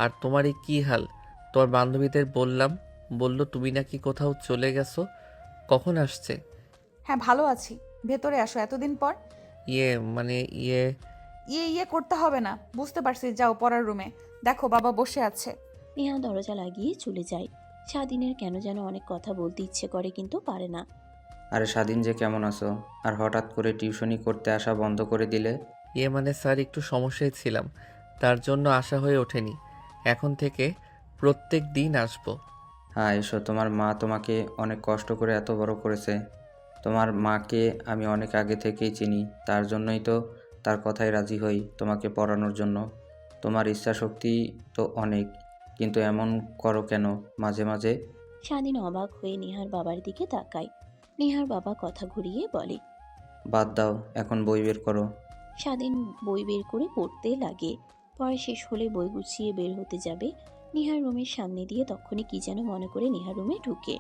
আর তোমার এই কী হাল? তোমার বান্ধবীদের বললাম, বলল তুমি নাকি কোথাও চলে গেছো। কখন আসছে? হ্যাঁ ভালো আছি, ভেতরে আসো, এতদিন পর। ইয়ে মানে ইয়ে ইয়ে করতে হবে না, বুঝতে পারছি, যাও পড়ার রুমে, দেখো বাবা বসে আছে। নিহা দরজা লাগিয়ে চলে যায়। স্বাধীনের কেন যেন অনেক কথা বলতে ইচ্ছে করে কিন্তু পারে না। আরে স্বাধীন যে কেমন আছো? আর হঠাৎ করে টিউশনি করতে আসা বন্ধ করে দিলে? ইয়ে মানে স্যার একটু সমস্যায় ছিলাম, তার জন্য আসা হয়ে ওঠেনি। এখন থেকে প্রত্যেক দিন আসবো। হ্যাঁ এসো, তোমার মা তোমাকে অনেক কষ্ট করে এত বড় করেছে। তোমার মাকে আমি অনেক আগে থেকেই চিনি, তার জন্যই তো তার কথায় রাজি হই তোমাকে পড়ানোর জন্য। তোমার ইচ্ছা শক্তি তো অনেক, কিন্তু এমন করো কেন মাঝে মাঝে? স্বাধীন অবাক হয়ে নিহার বাবার দিকে তাকায়। নিহার বাবা কথা ঘুরিয়ে বলে। বাদ দাও, এখন বই বের করো। স্বাধীন বই বের করে পড়তে লাগে। পড়া শেষ হলে বই গুছিয়ে বের হতে যাবে। নিহার রুমের সামনে দিয়ে তখনই কি যেন মনে করে নিহার রুমে ঢুকে।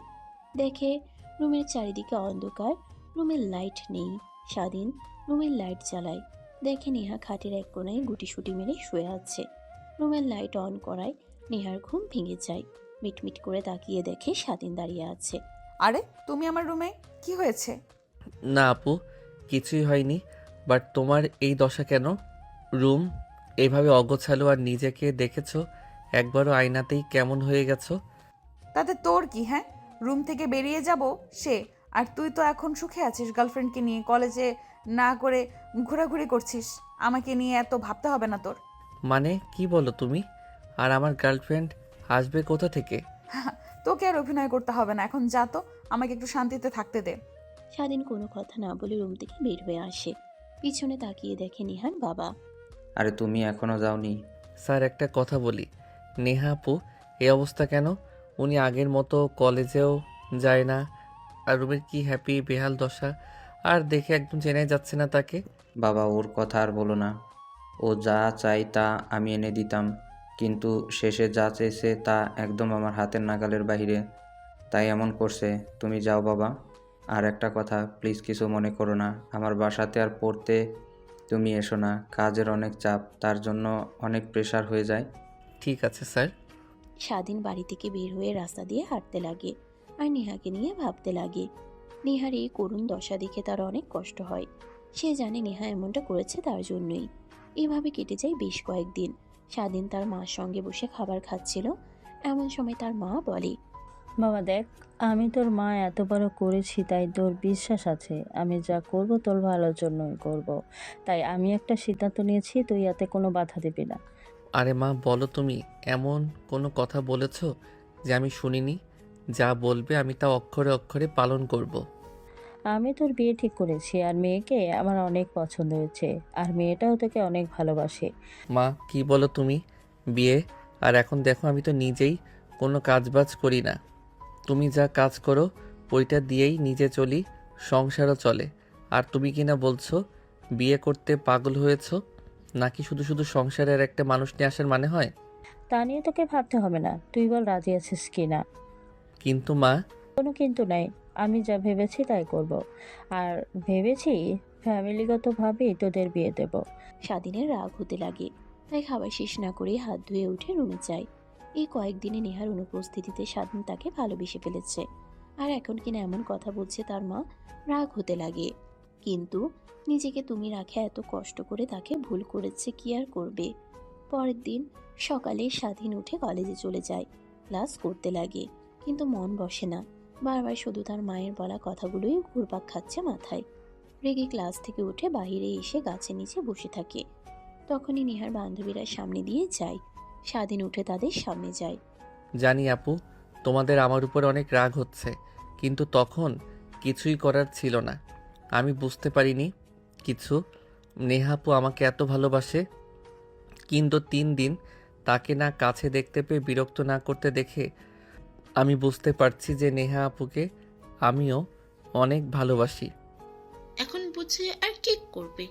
দেখে রুমের চারিদিকে অন্ধকার, রুমের লাইট নেই। স্বাধীন রুমের লাইট জ্বালায়। দেখে নেহা খাটের এক কোণায় গুটিসুটি মেরে শুয়ে আছে। রুমের লাইট অন করায় নেহার ঘুম ভেঙে যায়। মিটমিট করে তাকিয়ে দেখে স্বাধীন দাঁড়িয়ে আছে। আরে তুমি আমার রুমে, কি হয়েছে? না আপু, কিছুই হয়নি। বাট তোমার এই দশা কেন? রুম এভাবে অগোছালো, আর নিজেকে দেখেছো একবারও আয়নাতেই কেমন হয়ে গেছো। তাতে তোর কি? হ্যাঁ, রুম থেকে বেরিয়ে যাব সে, আর তুই তো এখন সুখে আছিস গার্লফ্রেন্ডকে নিয়ে, কলেজে না করে ঘোরাঘুরি করছিস। আমাকে নিয়ে এত ভাবতে হবে না তোর। মানে কি বলো তুমি? আর আমার গার্লফ্রেন্ড আসবে কোথা থেকে? তোকে আর অভিনয় করতে হবে না, এখন যা তো, আমাকে একটু শান্তিতে থাকতে দে। স্বাধীন কোনো কথা না বলে রুম থেকে বের হয়ে আসে। পিছনে তাকিয়ে দেখে নিহার বাবা। আরে তুমি এখনো যাওনি? স্যার একটা কথা বলি, নেহা আপু এই অবস্থা কেন? উনি আগের মতো কলেজেও যায় না, আর রুমের কি হ্যাপি বেহাল দশা, আর দেখে একদম চেনাই যাচ্ছে না তাকে। বাবা ওর কথা আর বলো না। ও যা চাই তা আমি এনে দিতাম, কিন্তু শেষে যা চেয়েছে তা একদম আমার হাতের নাগালের বাইরে, তাই এমন করছে। তুমি যাও বাবা। আর একটা কথা, প্লিজ কিছু মনে করো না, আমার বাসাতে আর পড়তে তুমি এসো না, কাজের অনেক চাপ, তার জন্য অনেক প্রেশার হয়ে যায়। ঠিক আছে স্যার। স্বাধীন বাড়ি থেকে বের হয়ে রাস্তা দিয়ে হাঁটতে লাগে আর নেহাকে নিয়ে ভাবতে লাগে। নেহার এই করুণ দশা দেখে তার অনেক কষ্ট হয়। সে জানে নেহা এমনটা করেছে তার জন্যই। এভাবে কেটে যায় বেশ কয়েকদিন। স্বাধীন তার মার সঙ্গে বসে খাবার খাচ্ছিল। এমন সময় তার মা বলে। বাবা দেখ, আমি তোর মা এত বড় করেছি, তাই তোর বিশ্বাস আছে আমি যা করব তোর ভালোর জন্যই করব। তাই আমি একটা সিদ্ধান্ত নিয়েছি, তুই এতে কোনো বাধা দিবি না। আরে মা বলো, তুমি এমন কোনো কথা বলেছো যে আমি শুনিনি? যা বলবে আমি তা অক্ষরে অক্ষরে পালন করব। আমি তোর বিয়ে ঠিক করেছি, আর মেয়েকে আমার অনেক পছন্দ হয়েছে, আর মেয়েটাও তোকে অনেক ভালোবাসে। মা কি বলো তুমি? বিয়ে? আর এখন দেখো আমি তো নিজেই কোনো কাজবাজ করি না। তুমি যা কাজ করো ওইটা দিয়েই নিজে চলি, সংসারও চলে। আর তুমি কি না বলছো বিয়ে করতে পাগল হয়েছো? নাকি শুধু শুধু সংসারের একটা মানুষ নিয়ে আসার মানে হয়? তা নিয়ে তোকে ভাবতে হবে না, তুই বল রাজি আছিস কি না। কিন্তু মা। কোনো কিন্তু নাই, আমি যা ভেবেছি তাই করব। আর ভেবেছি ফ্যামিলিগতভাবেই তোদের বিয়ে দেব। স্বাধীনের রাগ হতে লাগে। তাই খাবার শেষ না করে হাত ধুয়ে উঠে রুমে যায়। এই কয়েকদিনে নেহার অনুপস্থিতিতে স্বাধীন তাকে ভালোবেসে ফেলেছে। আর এখন কিনা এমন কথা বলছে তার মা, রাগ হতে লাগে। কিন্তু নিজেকে তুমি রাখে এত কষ্ট করে তাকে ভুল করেছে, কি আর করবে। পরের দিন সকালে স্বাধীন উঠে কলেজে চলে যায়। ক্লাস করতে লাগে, কিন্তু মন বসে না। বারবার শুধু তার মায়ের বলা কথাগুলোই ঘুরপাক খাচ্ছে মাথায়। রেগে ক্লাস থেকে উঠে বাইরে এসে গাছের নিচে বসে থাকে। তখনই নেহার বান্ধবীরা সামনে দিয়ে যায়। স্বাধীন উঠে তাদের সামনে যায়। জানি আপু, তোমাদের আমার উপর অনেক রাগ হচ্ছে, কিন্তু তখন কিছুই করার ছিল না। আমি বুঝতে পারিনি কিছু। নেহা আপু আমাকে এত ভালোবাসে, কিন্তু 3 দিন তাকে না কাছে দেখতে পেয়ে বিরক্ত না করতে দেখে আমি বুঝতে পারছি যে নেহা আপুকে আমিও অনেক ভালোবাসি। এখন বুঝে আর কি করবে?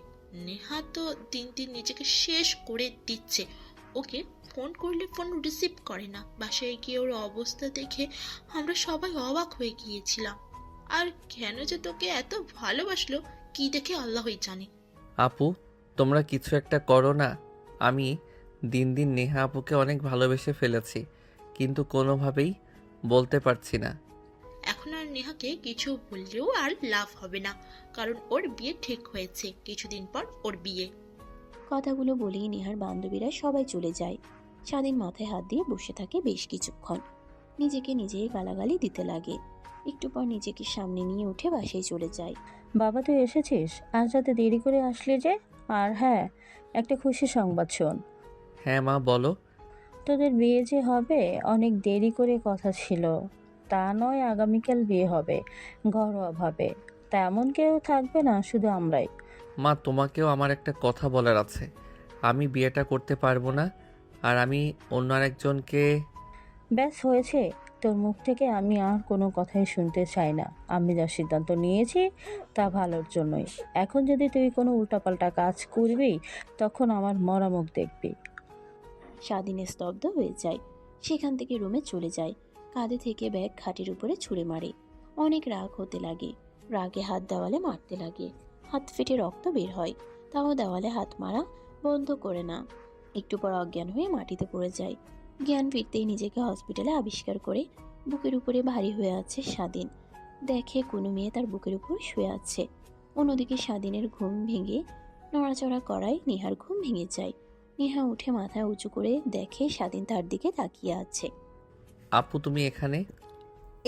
নেহা তো দিন দিন নিজেকে শেষ করে দিচ্ছে। ওকে ফোন করলে ফোন রিসিভ করে না। বাসায় গিয়ে ওর অবস্থা দেখে আমরা সবাই অবাক হয়ে গিয়েছিলাম। আর কেন যে তোকে এত ভালোবাসলো কি দেখে আল্লাহই জানে। আপু, তোমরা কিছু একটা করো না। আমি দিন দিন নেহা আপুকে অনেক ভালোবেসে ফেলেছি, কিন্তু কোনোভাবেই বলতে পারছি না। এখন আর নেহাকে কিছু বললেও আর লাভ হবে না, কারণ ওর বিয়ে ঠিক হয়েছে। কিছুদিন পর ওর বিয়ে। কথাগুলো বলেই নেহার বান্ধবীরা সবাই চলে যায়। স্বাধীন মাথায় হাত দিয়ে বসে থাকে বেশ কিছুক্ষণ। নিজেকে নিজেই গালাগালি দিতে লাগে। একটু পর নিজেকে সামনে নিয়ে উঠে বাসায় চলে যায়। বাবা তুই এসেছিস? আজ রাতে দেরি করে আসলি যে? আর হ্যাঁ, একটা খুশি সংবাদ শোন। হ্যাঁ মা, বলো। তোদের বিয়ে যে হবে অনেক দেরি করে কথা ছিল। তা নয়, আগামীকাল বিয়ে হবে ঘরোয়াভাবে। তেমন কেউ থাকবে না, শুধু আমরাই। মা, তোমাকেও আমার একটা কথা বলার আছে। আমি বিয়েটা করতে পারবো না, আর আমি অন্য আরেকজনকে। ব্যাস হয়েছে। তোর মুখ থেকে আমি আর কোনো কথাই শুনতে চাই না। আমি যা সিদ্ধান্ত নিয়েছি তা ভালোর জন্যই। এখন যদি তুই কোনো উল্টাপাল্টা কাজ করবি তখন আমার মরা মুখ দেখবি। স্বাধীনে স্তব্ধ হয়ে যায়। সেখান থেকে রুমে চলে যায়। কাঁধে থেকে ব্যাগ খাটের উপরে ছুঁড়ে মারে। অনেক রাগ হতে লাগে। রাগে হাত দেওয়ালে মারতে লাগে। হাত ফেটে রক্ত বের হয়। তাও দেওয়ালে হাত মারা বন্ধ করে না। একটু পর অজ্ঞান হয়ে মাটিতে পড়ে যায়। জ্ঞান ফিরতেই নিজেকে হসপিটালে আবিষ্কার করে বুকের উপরে ভারী হয়ে আছে স্বাধীন। দেখে কোনো মেয়ে তার বুকের উপর শুয়ে আছে। অন্যদিকে স্বাধীনের ঘুম ভেঙে নড়াচড়া করায় নেহার ঘুম ভেঙে যায়। নেহা উঠে মাথা উঁচু করে দেখে স্বাধীন তার দিকে তাকিয়ে আছে। আপু, তুমি এখানে?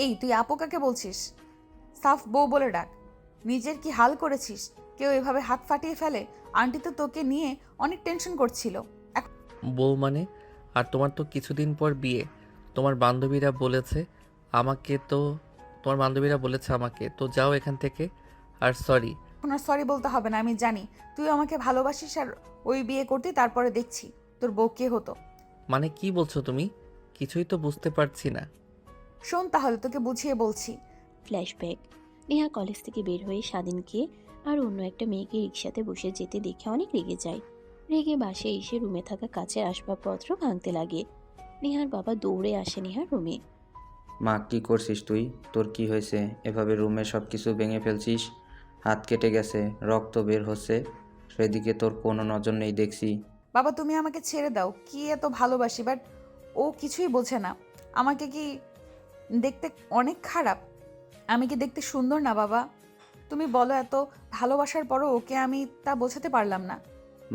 এই তুই আপু কাকে বলছিস? সাফ বউ বলে ডাক। নিজের কি হাল করেছিস? কেউ এভাবে হাত ফাটিয়ে ফেলে? আন্টি তো তোকে নিয়ে অনেক টেনশন করছিল। বউ মানে? আর তোমার তো কিছুদিন পর বিয়ে। তোমার বান্ধবীরা বলেছে আমাকে তো যাও এখান থেকে। আর সরি। এখন আর সরি বলতে হবে না, আমি জানি তুই আমাকে ভালোবাসিস। আর ওই বিয়ে করতে তারপরে দেখছি তোর বউ কে হতো। মানে কি বলছো তুমি? কিছুই তো বুঝতে পারছি না। শোন তাহলে, তোকে বুঝিয়ে বলছি। ফ্ল্যাশব্যাক। নেহা কলেজ থেকে বের হয়ে স্বাধীনকে আর অন্য একটা মেয়েকে রিক্সাতে বসে যেতে দেখে অনেক রেগে যায়। রেগে বাসে এসে রুমে থাকা কাচের আসবাবপত্র ভাঙতে লাগে। নেহার বাবা দৌড়ে আসে নেহার রুমে। মা, কি করছিস তুই? তোর কি হয়েছে? এভাবে রুমে সব কিছু ভেঙে ফেলছিস। হাত কেটে গেছে, রক্ত বের হচ্ছে, সেদিকে তোর কোনো নজর নেই দেখছি। বাবা তুমি আমাকে ছেড়ে দাও। কি এত ভালোবাসি, বাট ও কিছুই বোঝে না। আমাকে কি দেখতে অনেক খারাপ? আমি কি দেখতে সুন্দর না বাবা? তুমি বলো, এত ভালোবাসার পরও ওকে আমি তা বোঝাতে পারলাম না।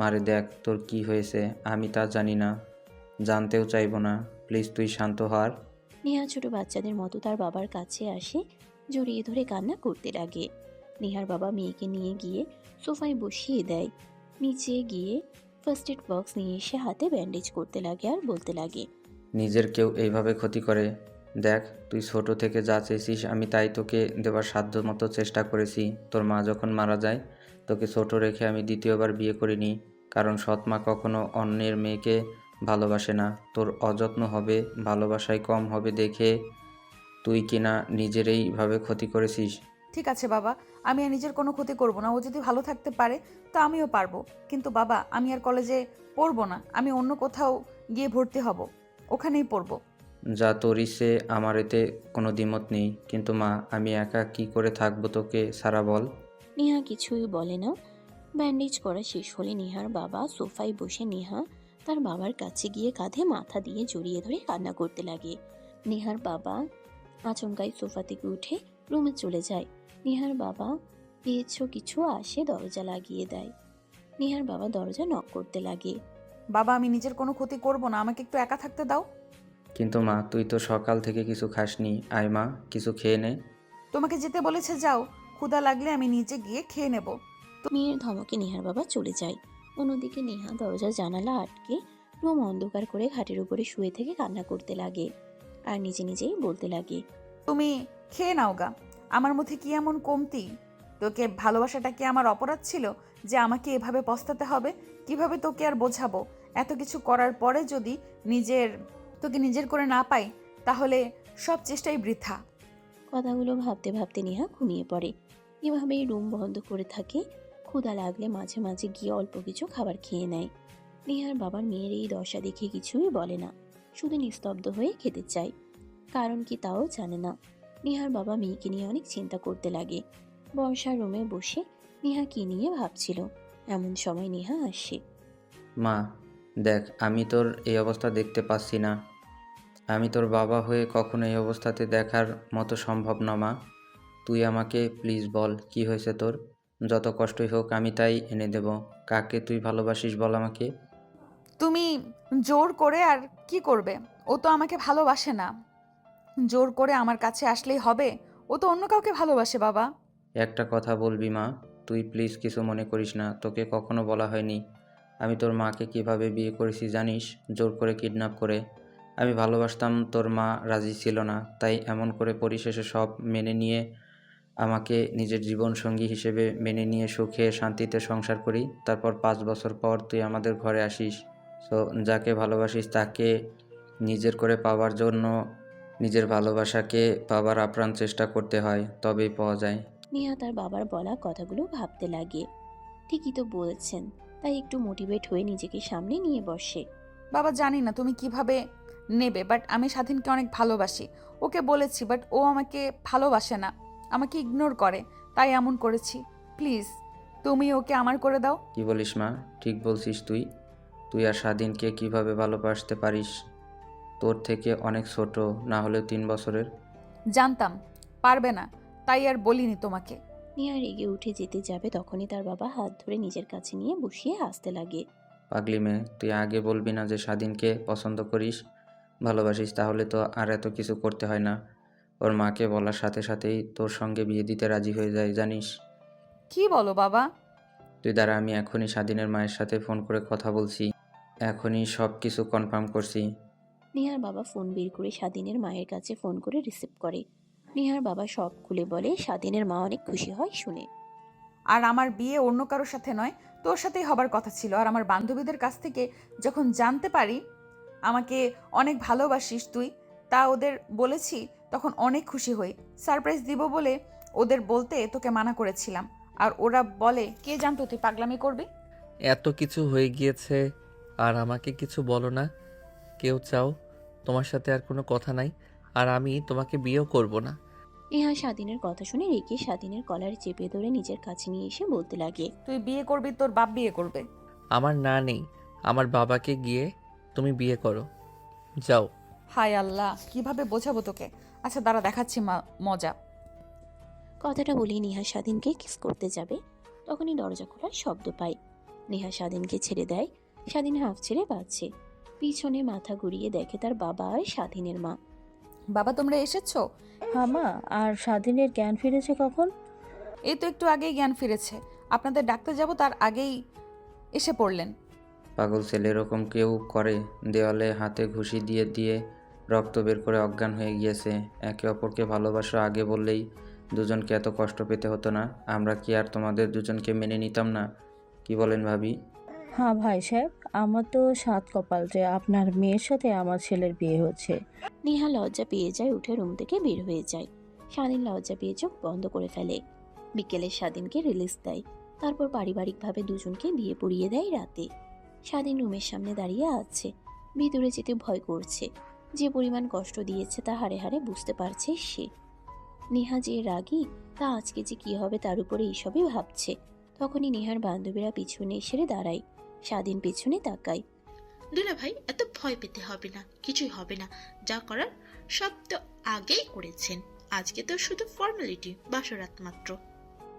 মারে দেখ, তোর কি হয়েছে আমি তা জানি না, জানতেও চাইবো না। প্লিজ তুই শান্ত হর। নেহা ছোট বাচ্চাদের মতো তার বাবার কাছে আসে, জড়িয়ে ধরে কান্না করতে লাগে। নেহার বাবা মেয়েকে নিয়ে গিয়ে সোফায় বসিয়ে দেয়। নিচে গিয়ে ফার্স্ট এড বক্স নিয়ে এসে হাতে ব্যান্ডেজ করতে লাগে আর বলতে লাগে, নিজের কেউ এইভাবে ক্ষতি করে? দেখ, তুই ছোট থেকে যা চেয়েছিস আমি তাই তোকে দেওয়ার সাধ্য মতো চেষ্টা করেছি। তোর মা যখন মারা যায় তোকে ছোট রেখে আমি দ্বিতীয়বার বিয়ে করিনি, কারণ সৎ মা কখনো অন্যের মেয়েকে ভালোবাসে না। তোর অযত্ন হবে, ভালোবাসায় কম হবে দেখে তুই কিনা নিজের এইভাবে ক্ষতি করেছিস। ঠিক আছে বাবা, আমি আর নিজের কোনো ক্ষতি করব না। ও যদি ভালো থাকতে পারে তো আমিও পারবো। কিন্তু বাবা, আমি আর কলেজে পড়বো না। আমি অন্য কোথাও গিয়ে ভর্তি হব, ওখানেই পড়বো। যা তোর ইচ্ছে, আমার এতে কোনো দ্বিমত নেই, কিন্তু মা আমি একা কি করে থাকবো তোকে সারা বল। নেহা কিছুই বলে না। ব্যান্ডেজ করা শেষ হলে নেহার বাবা সোফায় বসে নেহা তার বাবার কাছে গিয়ে কাঁধে মাথা দিয়ে জড়িয়ে ধরে কান্না করতে লাগে। নেহার বাবা আচমকাই সোফা থেকে উঠে রুমে চলে যায়। নেহার বাবা কিছু আসে দরজা লাগিয়ে দেয়। নেহার বাবা দরজা নক করতে লাগে। বাবা, আমি নিজের কোনো ক্ষতি করব না, আমাকে একটু একা থাকতে দাও। কিন্তু মা তুই তো সকাল থেকে কিছু খাসনি, আয় মা কিছু খেয়ে নে। তোমাকে যেতে বলেছে, যাও। ক্ষুধা লাগলে আমি নিজে গিয়ে খেয়ে নেব। মেয়ের ধমকে নেহার বাবা চলে যায়। অন্যদিকে নেহা দরজার জানালা আটকে রুম অন্ধকার করে খাটের উপরে শুয়ে থেকে কান্না করতে লাগে আর নিজে নিজেই বলতে লাগে, তুমি খেয়ে নাও গা। আমার মধ্যে কি এমন কমতি? তোকে ভালোবাসাটা কি আমার অপরাধ ছিল যে আমাকে এভাবে পস্তাতে হবে? কিভাবে তোকে আর বোঝাবো? এত কিছু করার পরে যদি তোকে নিজের করে না পাই তাহলে সব চেষ্টাই বৃথা। কথাগুলো ভাবতে ভাবতে নেহা ঘুমিয়ে পড়ে। এভাবেই রুম বন্ধ করে থাকে। ক্ষুধা লাগলে মাঝে মাঝে গিয়ে অল্প কিছু খাবার খেয়ে নেয়। নেহার বাবার মেয়ের এই দশা দেখে কিছুই বলে না, শুধু নিস্তব্ধ হয়ে খেতে চায়। কারণ কি তাও জানে না। নেহার বাবা মেয়েকে নিয়ে অনেক চিন্তা করতে লাগে। বর্ষার রুমে বসে নেহা কি নিয়ে ভাবছিল, এমন সময় নেহা আসে। মা, দেখ, আমি তোর এই অবস্থা দেখতে পাচ্ছি না। আমি তোর বাবা হয়ে কখনো এই অবস্থাতে দেখার মতো সম্ভব না মা। তুই আমাকে প্লিজ বল, কি হয়েছে তোর? যত কষ্টই হোক আমি তাই এনে দেব। কাকে তুই ভালোবাসিস বল আমাকে। তুমি জোর করে আর কি করবে? ও তো আমাকে ভালোবাসে না। জোর করে আমার কাছে আসলেই হবে? ও তো অন্য কাউকে ভালোবাসে বাবা। একটা কথা বলবি মা, তুই প্লিজ কিছু মনে করিস না। তোকে কখনো বলা হয়নি আমি তোর মাকে কিভাবে বিয়ে করেছি জানিস? জোর করে কিডন্যাপ করে। আমি ভালোবাসতাম, তোর মা রাজি ছিল না, তাই এমন করে পরিশেষে সব মেনে নিয়ে আমাকে নিজের জীবনসঙ্গী হিসেবে মেনে নিয়ে সুখে শান্তিতে সংসার করি। তারপর 5 বছর পর তুই আমাদের ঘরে আসিস। সো যাকে ভালোবাসিস তাকে নিজের করে পাওয়ার জন্য নিজের ভালোবাসাকে পাওয়ার আপ্রাণ চেষ্টা করতে হয়, তবেই পাওয়া যায়। নেহা তার বাবার বলা কথাগুলো ভাবতে লাগে। ঠিকই তো বলছেন। তাই একটু মোটিভেট হয়ে নিজেকে সামনে নিয়ে বসে। বাবা জানি না তুমি কিভাবে নেবে, বাট আমি স্বাধীনকে অনেক ভালোবাসি। ওকে বলেছি, বাট ও আমাকে ভালোবাসে না, আমাকে ইগনোর করে, তাই এমন করেছি। প্লিজ তুমি ওকে আমার করে দাও। কি বলিস মা? ঠিক বলছিস তুই। তুই আর স্বাধীনকে কিভাবে ভালোবাসতে পারিস? তোর থেকে অনেক ছোট, না হলেও 3 বছরের। জানতাম পারবে না, তাই আর বলিনি তোমাকে। নেহা রেগে উঠে যেতে যাবে, তখনই তার বাবা হাত ধরে নিজের কাছে নিয়ে বসিয়ে হাসতে লাগে। পাগলি মেয়ে, তুই আগে বলবি না যে স্বাধীনকে পছন্দ করিস, ভালোবাসিস? তাহলে তো আর এত কিছু করতে হয় না। ওর মাকে বলার সাথে সাথেই তোর সঙ্গে বিয়ে দিতে রাজি হয়ে যায়, জানিস? কি বলো বাবা? তুই দাঁড়া, আমি এখনই স্বাধীনের মায়ের সাথে ফোন করে কথা বলছি। এখনই সব কিছু কনফার্ম করছি। নেহার বাবা ফোন বের করে স্বাধীনের মায়ের কাছে ফোন করে রিসিভ করে। নেহার বাবা সব খুলে বলে। স্বাধীনের মা অনেক খুশি হয় শুনে। আর আমার বিয়ে অন্য কারোর সাথে নয়, তোর সাথেই হবার কথা ছিল। আর আমার বান্ধবীদের কাছ থেকে যখন জানতে পারি আমাকে অনেক ভালোবাসিস তুই, তা ওদের বলেছি, তখন অনেক খুশি হই। সারপ্রাইজ দিব বলে ওদের বলতে তোকে মানা করেছিলাম, আর ওরা বলে কে জানতো তুই পাগলামি করবি। এত কিছু হয়ে গিয়েছে আর আমাকে কিছু বলো না। কেউ চাও তোমার সাথে আর কোনো কথা নাই, আর আমি তোমাকে বিয়েও করব না। নেহা স্বাধীনের কথা শুনে রেগে স্বাধীনের কলার চেপে ধরে নিজের কাছে নিয়ে এসে বলতে লাগে। তুই বিয়ে করবি, তোর বাপ বিয়ে করবে। আমার না নেই, আমার বাবাকে গিয়ে তুমি বিয়ে করো, যাও। হায় আল্লাহ, কিভাবে বোঝাবো তোকে? আচ্ছা দাঁড়া, দেখাচ্ছি মজা। কথাটা বলেই নেহা স্বাধীনকে কিস করতে যাবে, তখনই দরজা খোলার শব্দ পায়। নেহা স্বাধীনকে ছেড়ে দেয়। স্বাধীন হাঁফ ছেড়ে বাঁচছে। পিছনে মাথা ঘুরিয়ে দেখে তার বাবা আর স্বাধীনের মা। বাবা তোমরা এসেছো? হ্যাঁ মা, আর স্বাধীনের জ্ঞান ফিরেছে কখন? এই তো একটু আগেই জ্ঞান ফিরেছে, আপনাদের ডাক্তার যাব তার আগেই এসে পড়লেন। পাগল ছেলে এরকম কেউ করে? দেওয়ালে হাতে ঘুষি দিয়ে দিয়ে রক্ত বের করে অজ্ঞান হয়ে গিয়েছে। একে অপরকে ভালোবাসো, আগে বললেই দুজনকে এত কষ্ট পেতে হতো না। আমরা কি আর তোমাদের দুজনকে মেনে নিতাম না? কি বলেন ভাবি? হ্যাঁ ভাই সাহেব, আমার তো সাত কপাল যে আপনার মেয়ের সাথে আমার ছেলের বিয়ে হচ্ছে। নেহা লজ্জা পেয়ে যায়, উঠে রুম থেকে বের হয়ে যায়। স্বাধীন লজ্জা পেয়ে চোখ বন্ধ করে ফেলে। বিকেলে স্বাধীনকে রিলিজ দেয়। তারপর পারিবারিকভাবে দুজনকে বিয়ে পড়িয়ে দেয় রাতে। স্বাধীন রুমের সামনে দাঁড়িয়ে আছে। ভিতরে যেতে ভয় করছে। যে পরিমাণ কষ্ট দিয়েছে তা হাড়ে হাড়ে বুঝতে পারছে সে। নেহা যে রাগী, তা আজকে যে কি হবে তার উপরে এইসবই ভাবছে। তখনই নেহার বান্ধবীরা পিছনে এসে দাঁড়ায়। স্বাধীন পেছনে তাকায়। দুলা ভাই, এত ভয় পেতে হবে না, কিছুই হবে না। যা করার সব তো আগেই করেছেন, আজকে তো শুধু ফর্মালিটি, বাসরাত মাত্র।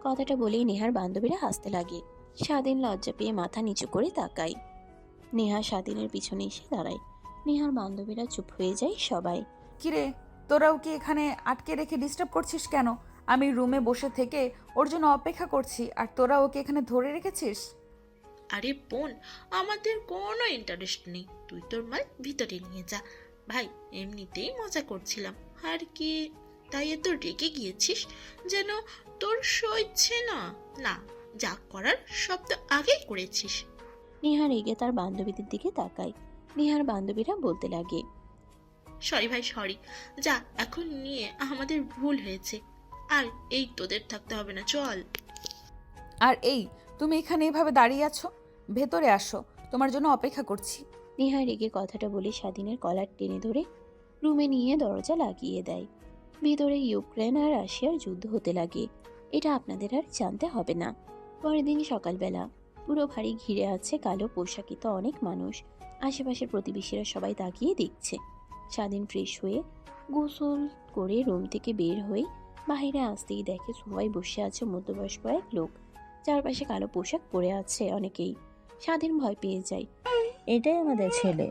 কথাটা বলেই নেহার বান্ধবীরা হাসতে লাগে। স্বাধীন লজ্জা পেয়ে মাথা নিচু করে তাকায়। নেহা স্বাধীনের পিছনে এসে দাঁড়ায়। নেহার বান্ধবীরা চুপ হয়ে যায় সবাই। কিরে, তোরাও কি এখানে আটকে রেখে ডিস্টার্ব করছিস কেন? আমি রুমে বসে থেকে ওর জন্য অপেক্ষা করছি, আর তোরা ওকে এখানে ধরে রেখেছিস? আরে বোন, আমাদের কোনো ইন্টারেস্ট নেই, তুই তোর মাল ভিতরে নিয়ে যা। ভাই, এমনিতেই মজা করছিলাম আর কি, তাই এত রেগে গিয়েছিস যেন তোর সইছে না? না, যা করার সব তো আগেই করেছিস। নিহা রেগে তার বান্ধবীদের দিকে তাকায়। নিহার বান্ধবীরা বলতে লাগে, সরি ভাই সরি, যা এখন নিয়ে আমাদের ভুল হয়েছে, আর এই তোদের থাকতে হবে না, চল। আর এই, তুমি এখানে এভাবে দাঁড়িয়ে আছো, ভেতরে আসো, তোমার জন্য অপেক্ষা করছি। নিহা রেগে কথাটা বলে স্বাধীনের কলার টেনে ধরে রুমে নিয়ে দরজা লাগিয়ে দেয়। ভিতরে ইউক্রেন আর রাশিয়ার যুদ্ধ হতে লাগে, এটা আপনাদের আর জানতে হবে না। পরের দিন সকালবেলা পুরো বাড়ি ঘিরে আছে কালো পোশাকিত অনেক মানুষ। আশেপাশের প্রতিবেশীরা সবাই তাকিয়ে দেখছে। স্বাধীন ফ্রেশ হয়ে গোসল করে রুম থেকে বের হয়ে বাইরে আসতেই দেখে সবাই বসে আছে মধ্যবয়স্ক এক লোক। চারপাশে কালো পোশাক পরে আছে অনেকেই। স্বাধীন ভয় পেয়ে যায়। এটাই আমাদের ছেলে।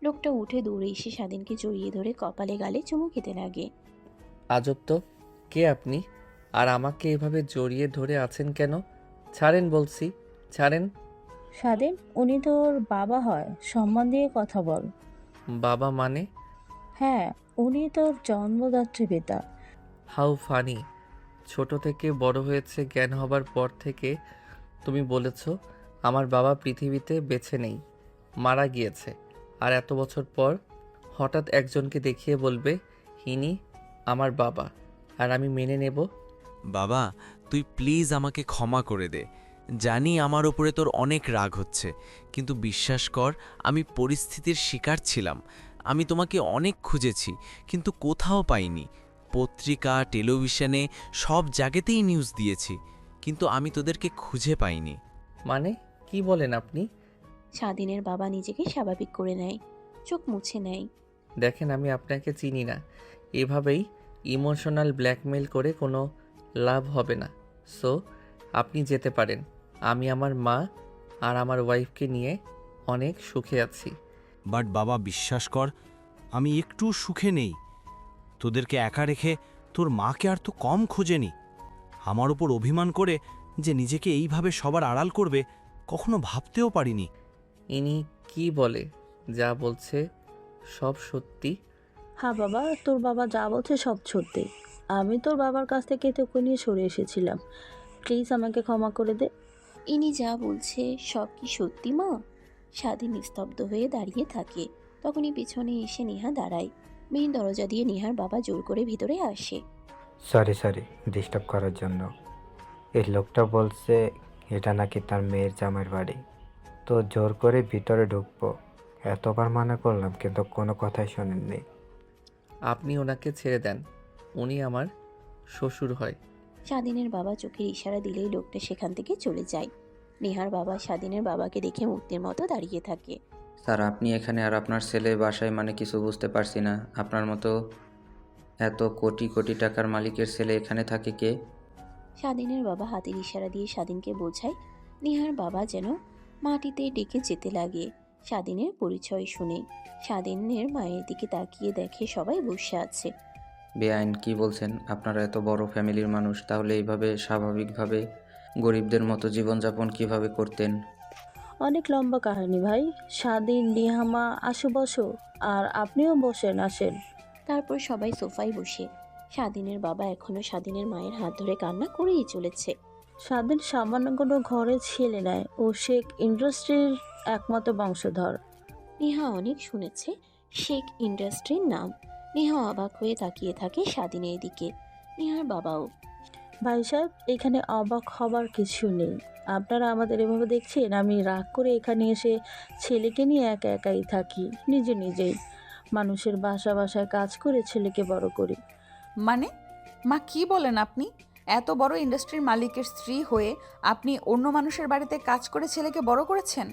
লোকটা উঠে দৌড়ে এসে স্বাধীনকে জড়িয়ে ধরে কপালে গালে চুমু খেতে লাগে। আজব তো, কে আপনি? আর আমাকে এভাবে জড়িয়ে ধরে আছেন কেন? ছাড়েন বলছি, ছাড়েন। স্বাধীন, উনি তোর বাবা হয়, সম্মান দিয়ে কথা বল। বাবা মানে? হ্যাঁ, উনি তোর জন্মদাত্রী পিতা। How funny. ছোট থেকে বড় হয়েছে জ্ঞান হবার পর থেকে তুমি বলেছ আমার বাবা পৃথিবীতে বেঁচে নেই, মারা গিয়েছে। আর এত বছর পর হঠাৎ একজনকে দেখিয়ে বলবে ইনি আমার বাবা, আর আমি মেনে নেব? বাবা, তুই প্লিজ আমাকে ক্ষমা করে দে। জানি আমার ওপরে তোর অনেক রাগ হচ্ছে, কিন্তু বিশ্বাস কর আমি পরিস্থিতির শিকার ছিলাম। আমি তোমাকে অনেক খুঁজেছি, কিন্তু কোথাও পাইনি। পত্রিকা, টেলিভিশনে সব জায়গাতেই নিউজ দিয়েছি, কিন্তু আমি তোদেরকে খুঁজে পাইনি। মানে কি বলেন আপনি? স্বাধীনের বাবা নিজেকে স্বাভাবিক করে নেয়, চোখ মুছে নেয়। দেখেন, আমি আপনাকে চিনি না, এভাবেই ইমোশনাল ব্ল্যাকমেল করে কোনো লাভ হবে না। সো আপনি যেতে পারেন। আমি আমার মা আর আমার ওয়াইফকে নিয়ে অনেক সুখে আছি। বাট বাবা, বিশ্বাস কর আমি একটু সুখে নেই। তোদেরকে একা রেখে তোর মাকে আর তো কম খোঁজেনি। আমার ওপর অভিমান করে যে নিজেকে এইভাবে সবার আড়াল করবে কখনো ভাবতেও পারিনি। ইনি কি বলে? যা বলছে সব সত্যি? হ্যাঁ বাবা, তোর বাবা যা বলছে সব সত্যি। আমি তোর বাবার কাছ থেকে তোকে নিয়ে সরে এসেছিলাম। প্লিজ আমাকে ক্ষমা করে দে। ইনি যা বলছে সব কি সত্যি মা? স্বাধীন নিস্তব্ধ হয়ে দাঁড়িয়ে থাকে। তখনই পিছনে এসে নেহা দাঁড়ায়। মেইন দরজা দিয়ে নেহার বাবা জোর করে ভিতরে আসে। সরি ডিস্টার্ব করার জন্য। এই লোকটা বলছে এটা নাকি তার মেয়ের জামাইয়ের বাড়ি, তো জোর করে ভিতরে ঢুকবো। এতবার মানা করলাম কিন্তু কোনো কথাই শোনেননি। আপনি ওনাকে ছেড়ে দেন, উনি আমার শ্বশুর হয়। স্বাধীনের বাবা চোখের ইশারা দিলেই লোকটা সেখান থেকে চলে যায়। নেহার বাবা স্বাধীনের বাবাকে দেখে মূর্তির মতো দাঁড়িয়ে থাকে। স্যার, আপনি এখানে আর আপনার ছেলে বাসায় মানে কিছু বুঝতে পারছি না। আপনার মতো এত কোটি কোটি টাকার মালিকের ছেলে এখানে থাকে কে? স্বাধীনের বাবা হাতের ইশারা দিয়ে স্বাধীনকে বোঝায়। নেহার বাবা যেন মাটিতে ডেকে যেতে লাগে। স্বাধীনের পরিচয় শুনে স্বাধীনের মায়ের দিকে তাকিয়ে দেখে সবাই বসে আছে। বেআইন কি বলছেন? আপনারা এত বড় ফ্যামিলির মানুষ, তাহলে এইভাবে স্বাভাবিকভাবে গরিবদের মতো জীবনযাপন কিভাবে করতেন? অনেক লম্বা কাহিনী ভাই। স্বাধীন, নিহামা, আসো বসো। আর আপনিও বসেন, আসেন। তারপর সবাই সোফায় বসে। স্বাধীনের বাবা এখনো স্বাধীনের মায়ের হাত ধরে কান্না করেই চলেছে। স্বাধীন সামান্য কোনো ঘরে ছেলে নেয়, ও শেখ ইন্ডাস্ট্রির একমাত্র বংশধর। নেহা অনেক শুনেছে শেখ ইন্ডাস্ট্রির নাম। নেহা অবাক হয়ে তাকিয়ে থাকে স্বাধীনের দিকে। নেহার বাবাও। ভাই সাহেব, এখানে অবাক হবার কিছু নেই। আপনারা আমাদের এভাবে দেখছেন, আমি রাগ করে এখানে এসে ছেলেকে নিয়ে একা একাই থাকি, নিজেই মানুষের বাসায় কাজ করে ছেলেকে বড় করি। মানে মা, কি বলেন আপনি? এত বড় ইন্ডাস্ট্রির মালিকের স্ত্রী হয়ে আপনি অন্য মানুষের বাড়িতে কাজ করে ছেলেকে বড় করেছেন?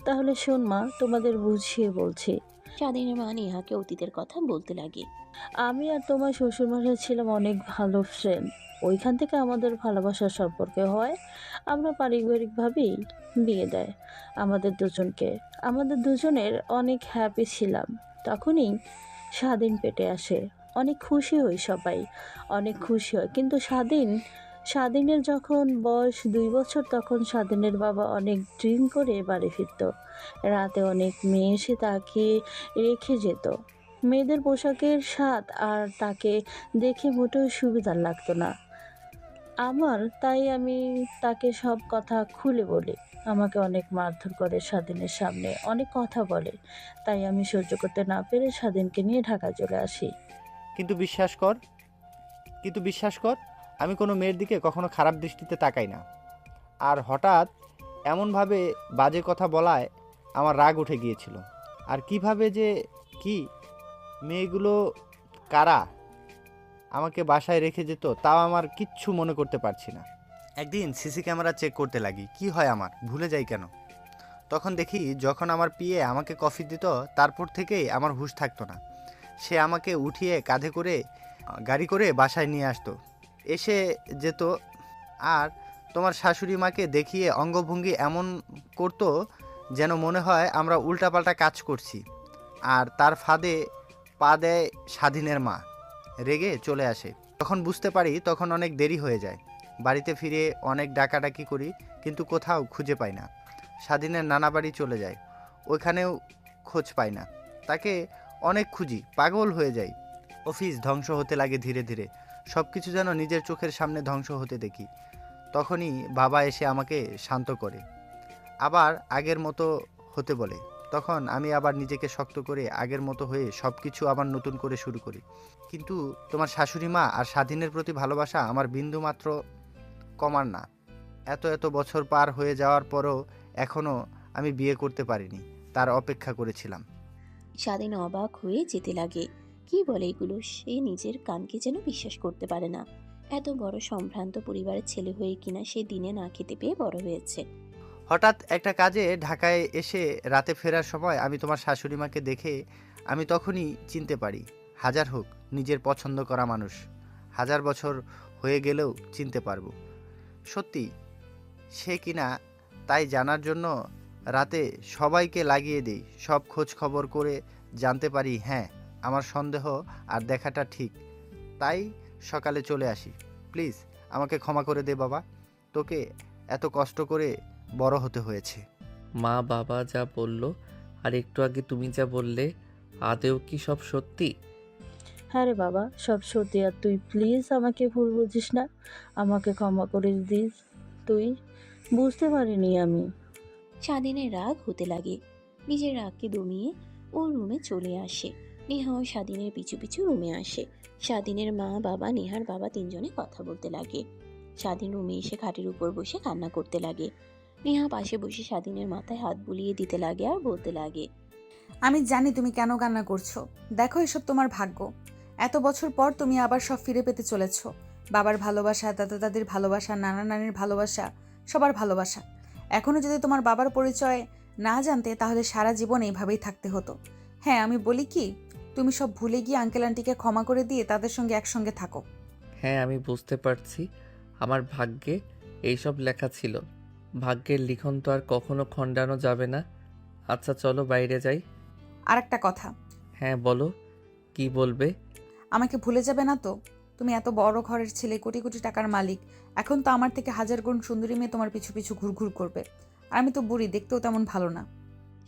তাহলে শোন মা, তোমাদের বুঝিয়ে বলছি। স্বাধীনের মা নেহাকে অতীতের কথা বলতে লাগে। আমি আর তোমার শ্বশুরমশাই ছিলাম অনেক ভালো ফ্রেন্ড। ওইখান থেকে আমাদের ভালোবাসার সম্পর্কে হয়। আমরা পারিবারিকভাবেই বিয়ে দেয় আমাদের দুজনকে। আমাদের দুজনের অনেক হ্যাপি ছিলাম। তখনই স্বাধীন পেটে আসে। অনেক খুশি হই, সবাই অনেক খুশি হয়। কিন্তু স্বাধীনের যখন বয়স 2 বছর, তখন স্বাধীনের বাবা অনেক ড্রিঙ্ক করে বাড়ি ফিরত। রাতে অনেক মেয়ে এসে তাকে রেখে যেত। মেয়েদের পোশাকের স্বাদ আর তাকে দেখে মোটেও সুবিধার লাগতো না আমার। তাই আমি তাকে সব কথা খুলে বলি। আমাকে অনেক মারধর করে স্বাধীনের সামনে, অনেক কথা বলে। তাই আমি সহ্য করতে না পেরে স্বাধীনকে নিয়ে ঢাকা চলে আসি। কিন্তু বিশ্বাস কর আমি কোনো মেয়ের দিকে কখনো খারাপ দৃষ্টিতে তাকাই না। আর হঠাৎ এমনভাবে বাজে কথা বলায় আমার রাগ উঠে গিয়েছিল। আর কিভাবে যে কি মেয়েগুলো কারা আমাকে বাসায় রেখে যেত তাও আমার কিচ্ছু মনে করতে পারছি না। একদিন সিসি ক্যামেরা চেক করতে লাগি, কি হয় আমার ভুলে যাই কেন। তখন দেখি যখন আমার পিএ আমাকে কফি দিত তারপর থেকেই আমার হুঁশ থাকতো না। সে আমাকে উঠিয়ে কাঁধে করে গাড়ি করে বাসায় নিয়ে আসতো, এসে যেত। আর তোমার শাশুড়ি মাকে দেখিয়ে অঙ্গভঙ্গি এমন করতো যেন মনে হয় আমরা উল্টাপাল্টা কাজ করছি। আর তার ফাঁদে পা দেয় স্বাধীনের মা। রেগে চলে আসে। তখন বুঝতে পারি তখন অনেক দেরি হয়ে যায়। বাড়িতে ফিরে অনেক ডাকাডাকি করি কিন্তু কোথাও খুঁজে পাই না। স্বাধীনের নানা বাড়ি চলে যায়, ওইখানেও খোঁজ পাই না। তাকে অনেক খুঁজি, পাগল হয়ে যাই। অফিস ধ্বংস হতে লাগে ধীরে ধীরে, সব কিছু যেন নিজের চোখের সামনে ধ্বংস হতে দেখি। তখনই বাবা এসে আমাকে শান্ত করে, আবার আগের মতো হতে বলে। তখন আমি আবার নিজেকে শক্ত করে আগের মতো হয়ে সব কিছু আবার নতুন করে শুরু করি। কিন্তু তোমার শাশুড়ি মা আর স্বাধীনের প্রতি ভালোবাসা আমার বিন্দুমাত্র কমার না। এত বছর পার হয়ে যাওয়ার পরও এখনও আমি বিয়ে করতে পারিনি, তার অপেক্ষা করেছিলাম। স্বাধীন অবাক হয়ে যেতে লাগে। কি বলে এগুলো, সে নিজের কানকে যেন বিশ্বাস করতে পারে না। এত বড় সম্ভ্রান্ত পরিবারের ছেলে হয়ে কিনা সে দিনে না খেতে পেয়ে বড় হয়েছে। হঠাৎ একটা কাজে ঢাকায় এসে রাতে ফেরার সময় আমি তোমার শাশুড়ি মাকে দেখে আমি তখনই চিনতে পারি। হাজার হোক নিজের পছন্দ করা মানুষ, হাজার বছর হয়ে গেলেও চিনতে পারবো সত্যি সে কিনা। তাই জানার জন্য রাতে সবাইকে লাগিয়ে দিই, সব খোঁজ খবর করে জানতে পারি হ্যাঁ আমার সন্দেহ আর দেখাটা ঠিক। তাই সকালে চলে আসি। প্লিজ আমাকে ক্ষমা করে দে বাবা, তোকে এত কষ্ট করে বড় হতে হয়েছে। মা বাবা যা বলল আর একটু আগে তুমি যা বললে, আদেও কি সব সত্যি? হ্যাঁ রে বাবা, সব সত্যি। আর তুই প্লিজ আমাকে ভুল বুঝিস না, আমাকে ক্ষমা করে দিস। তুই বুঝতে পারিনি আমি। স্বাধীনের রাগ হতে লাগে। নিজের রাগকে দমিয়ে ও রুমে চলে আসে। নেহাও স্বাধীনের পিছু পিছু রুমে আসে। স্বাধীনের মা বাবা নেহার বাবা তিনজনে কথা বলতে লাগে। স্বাধীন রুমে এসে খাটের উপর বসে কান্না করতে লাগে। নেহা পাশে বসে স্বাধীনের মাথায় হাত বুলিয়ে দিতে লাগে আর বলতে লাগে, আমি জানি তুমি কেন কান্না করছো। দেখো এসব তোমার ভাগ্য। এত বছর পর তুমি আবার সব ফিরে পেতে চলেছ। বাবার ভালোবাসা, দাদা দাদির ভালোবাসা, নানা নানির ভালোবাসা, সবার ভালোবাসা। এখনো যদি তোমার বাবার পরিচয় না জানতে তাহলে সারা জীবন এইভাবেই থাকতে হতো। হ্যাঁ, আমি বলি কি, তুমি সব ভুলে গিয়ে আঙ্কেল আন্টিকে ক্ষমা করে দিয়ে তাদের সঙ্গে একসঙ্গে থাকো। হ্যাঁ, আমি বুঝতে পারছি আমার ভাগ্যে এইসব লেখা ছিল। ভাগ্যের লিখন তো আর কখনো খণ্ডানো যাবে না। আচ্ছা চলো বাইরে যাই। আর একটা কথা, হ্যাঁ বলো, কি বলবে? আমাকে ভুলে যাবে না তো? তুমি এত বড় ঘরের ছেলে, কোটি কোটি টাকার মালিক। এখন তো আমার থেকে হাজার গুণ সুন্দরী মেয়ে তোমার পিছু পিছু ঘুরঘুর করবে। আর আমি তো বুড়ি, দেখতেও তেমন ভালো না।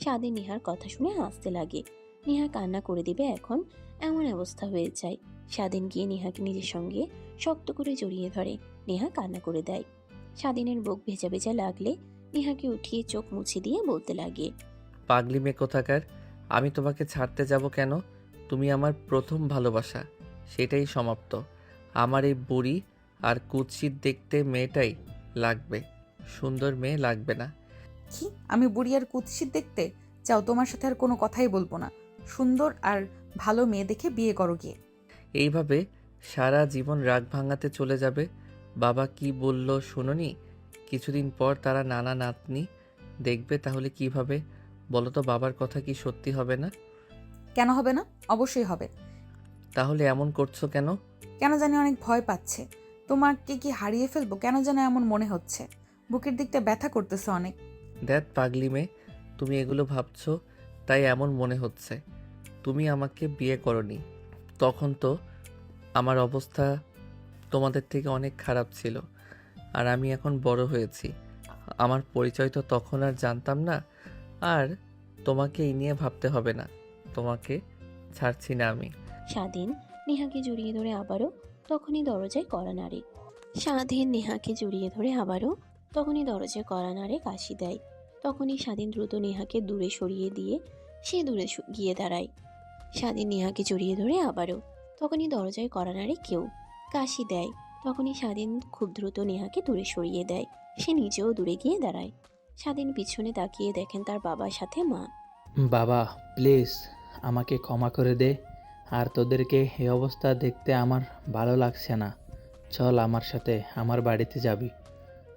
স্বাধীন নেহার কথা শুনে হাসতে লাগে। নেহা কান্না করে দিবে এখন, এমন অবস্থা হয়ে যায়। স্বাধীন গিয়ে নেহাকে নিজের সঙ্গে শক্ত করে জড়িয়ে ধরে। নেহা কান্না করে দেয়। স্বাধীনের বুক ভেজা ভেজা লাগলে নেহাকে উঠিয়ে চোখ মুছে দিয়ে বলতে লাগে, পাগলি মেয়ে কোথাকার, আমি তোমাকে ছাড়তে যাব কেন? তুমি আমার প্রথম ভালোবাসা, সেটাই সমাপ্ত। আমার এই বুড়ি আর কুৎসিত দেখতে মেয়েটাই লাগবে, সুন্দর মেয়ে লাগবে না। কি, আমি বুড়ি আর কুৎসিত দেখতে চাও? তোমার সাথে আর কোনো কথাই বলবো না। সুন্দর আর ভালো মেয়ে দেখে বিয়ে করো গিয়ে। এইভাবে সারা জীবন রাগ ভাঙাতে চলে যাবে। বাবা কি বলল শুনোনি? কিছুদিন পর তারা নানা নাতনি দেখবে, তাহলে কিভাবে বলো তো? বাবার কথা কি সত্যি হবে না? কেন হবে না? অবশ্যই হবে। তাহলে এমন করছো কেন? কেন জানি অনেক ভয় পাচ্ছে। তোমাকে কি হারিয়ে ফেলবো কেন যেন এমন মনে হচ্ছে। বুকের দিকটা ব্যথা করতেছে অনেক। দেখ পাগলি মেয়ে, তুমি এগুলো ভাবছো তাই এমন মনে হচ্ছে। তুমি আমাকে বিয়ে করনি, তখন তো আমার অবস্থা তোমাদের থেকে অনেক খারাপ ছিল। আর আমি এখন বড় হয়েছি, আমার পরিচয় তো তখন আর জানতাম না। আর তোমাকে এই নিয়ে ভাবতে হবে না, তোমাকে ছাড়ছি না আমি। স্বাধীন নেহাকে জড়িয়ে ধরে আবারও তখনই দরজায় কড়া নাড়ে। স্বাধীন নেহাকে জড়িয়ে ধরে আবারও তখনই দরজায় কড়া নাড়ে কাশি দেয়। তখনই স্বাধীন দ্রুত নেহাকে দূরে সরিয়ে দিয়ে সে দূরে গিয়ে দাঁড়ায়। স্বাধীন নেহাকে জড়িয়ে ধরে আবারও। তখনই দরজায় কড়া নাড়ে কেউ, কাশি দেয়। তখনই স্বাধীন খুব দ্রুত নেহাকে দূরে সরিয়ে দেয়। সে নিজেও দূরে গিয়ে দাঁড়ায়। স্বাধীন পিছনে তাকিয়ে দেখেন তার বাবার সাথে মা। বাবা প্লিজ আমাকে ক্ষমা করে দে, আর তোদেরকে এই অবস্থা দেখতে আমার ভালো লাগছে না। চল আমার সাথে আমার বাড়িতে যাবি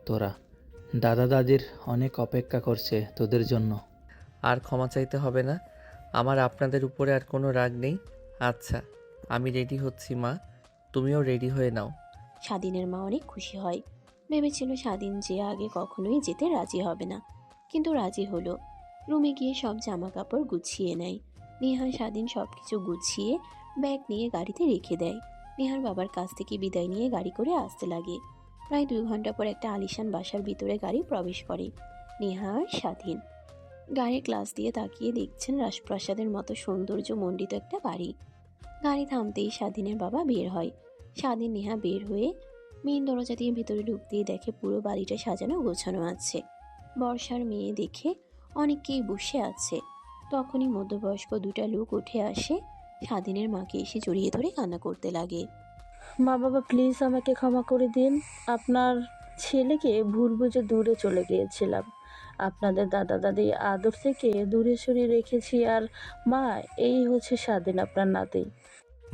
তোরা। দাদা দাদির অনেক অপেক্ষা করছে তোদের জন্য। আর ক্ষমা চাইতে হবে না, আমার আপনাদের উপরে আর কোনো রাগ নেই। আচ্ছা আমি রেডি হচ্ছি মা, তুমিও রেডি হয়ে নাও। স্বাধীনের মা অনেক খুশি হয়। ভেবেছিল স্বাধীন যে আগে কখনোই যেতে রাজি হবে না, কিন্তু রাজি হলো। রুমে গিয়ে সব জামা কাপড় গুছিয়ে নেয়। নেহা স্বাধীন সব কিছু গুছিয়ে ব্যাগ নিয়ে গাড়িতে রেখে দেয়। নেহার বাবার কাছ থেকে বিদায় নিয়ে গাড়ি করে আসতে লাগে। প্রায় 2 ঘন্টা পর একটা আলিশান বাসার ভিতরে গাড়ি প্রবেশ করে। নেহা আর স্বাধীন গাড়ির গ্লাস দিয়ে তাকিয়ে দেখছেন রাজপ্রাসাদের মতো সৌন্দর্যমণ্ডিত একটা বাড়ি। গাড়ি থামতেই স্বাধীনের বাবা বের হয়। স্বাধীন নেহা বের হয়ে মেইন দরজা দিয়ে ভিতরে ঢুকতেই দেখে পুরো বাড়িটা সাজানো গোছানো আছে। বর্ষার মেয়ে দেখে অনেকেই বসে আছে। তখনই মধ্যবয়স্ক 2টা লোক উঠে আসে। স্বাধীনের মাকে এসে জড়িয়ে ধরে কান্না করতে লাগে। মা বাবা প্লিজ আমাকে ক্ষমা করে দিন। আপনার ছেলেকে ভুল বুঝে দূরে চলে গিয়েছিলাম। আপনাদের দাদা দাদি আদর থেকে দূরে সরিয়ে রেখেছি। আর মা, এই হচ্ছে স্বাধীন, আপনার নাতি।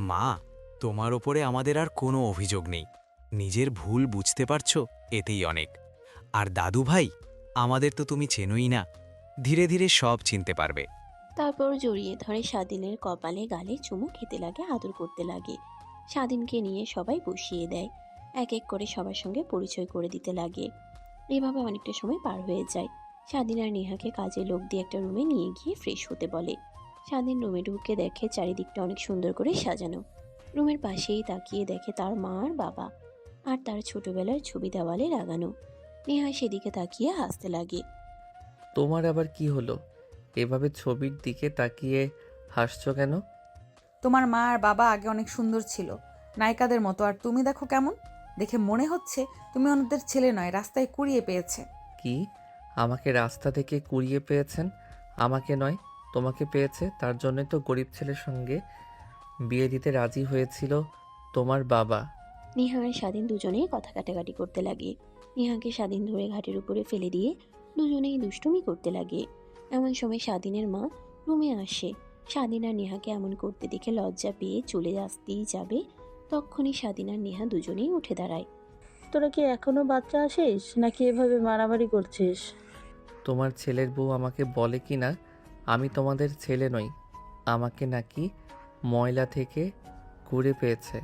মা, তোমার ওপরে আমাদের আর কোনো অভিযোগ নেই। নিজের ভুল বুঝতে পারছো, এতেই অনেক। আর দাদু ভাই, আমাদের তো তুমি চেনোই না, ধীরে ধীরে সব চিনতে পারবে। তারপর জড়িয়ে ধরে স্বাধীনের কপালে গালে চুমু খেতে লাগে, আদর করতে লাগে। স্বাধীনকে নিয়ে সবাই বসিয়ে দেয়। এক এক করে সবার সঙ্গে পরিচয় করে দিতে লাগে। এভাবে অনেকটা সময় পার হয়ে যায়। স্বাধীন আর নেহাকে কাজে লোক দিয়ে একটা রুমে নিয়ে গিয়ে ফ্রেশ হতে বলে। স্বাধীন রুমে ঢুকে দেখে চারিদিকটা অনেক সুন্দর করে সাজানো। রুমের পাশেই তাকিয়ে দেখে তার মা আর বাবা, আর তার ছোটবেলার ছবি দেওয়ালে লাগানো। নেহা সেদিকে তাকিয়ে হাসতে লাগে। তোমার আবার কি হলো, এভাবে ছবির দিকে তাকিয়ে হাসছো কেন? তোমার মা আর বাবা আগে অনেক সুন্দর ছিল, নায়িকাদের মতো, আর তুমি দেখো কেমন। দেখে মনে হচ্ছে তুমি ওনাদের ছেলে নয়, রাস্তায় কুড়িয়ে পেয়েছে। কি, আমাকে রাস্তা থেকে কুড়িয়ে পেয়েছেন? আমাকে নয়, তোমাকে পেয়েছে। তার জন্যই তো গরিব ছেলের সঙ্গে বিয়ে দিতে রাজি হয়েছিল তোমার বাবা। নেহা আর স্বাধীন দুজনেই কথা কাটাকাটি করতে লাগে। নেহাকে স্বাধীন ধরে ঘাটের উপরে ফেলে দিয়ে দুজনেই দুষ্টুমি করতে লাগে। এমন সময় স্বাধীনের মা রুমে আসে। স্বাধীন আর নেহাকে এমন করতে দেখে লজ্জা পেয়ে চলে আসতেই যাবে, তখনই স্বাধীন আর নেহা দুজনেই উঠে দাঁড়ায়। তোরা কি এখনো বাচ্চা আসিস, নাকি এভাবে মারামারি করছিস? তোমার ছেলের বউ আমাকে বলে কি না আমি তোমাদের ছেলে নই, আমাকে নাকি ময়লা থেকে কুড়ে পেয়েছে।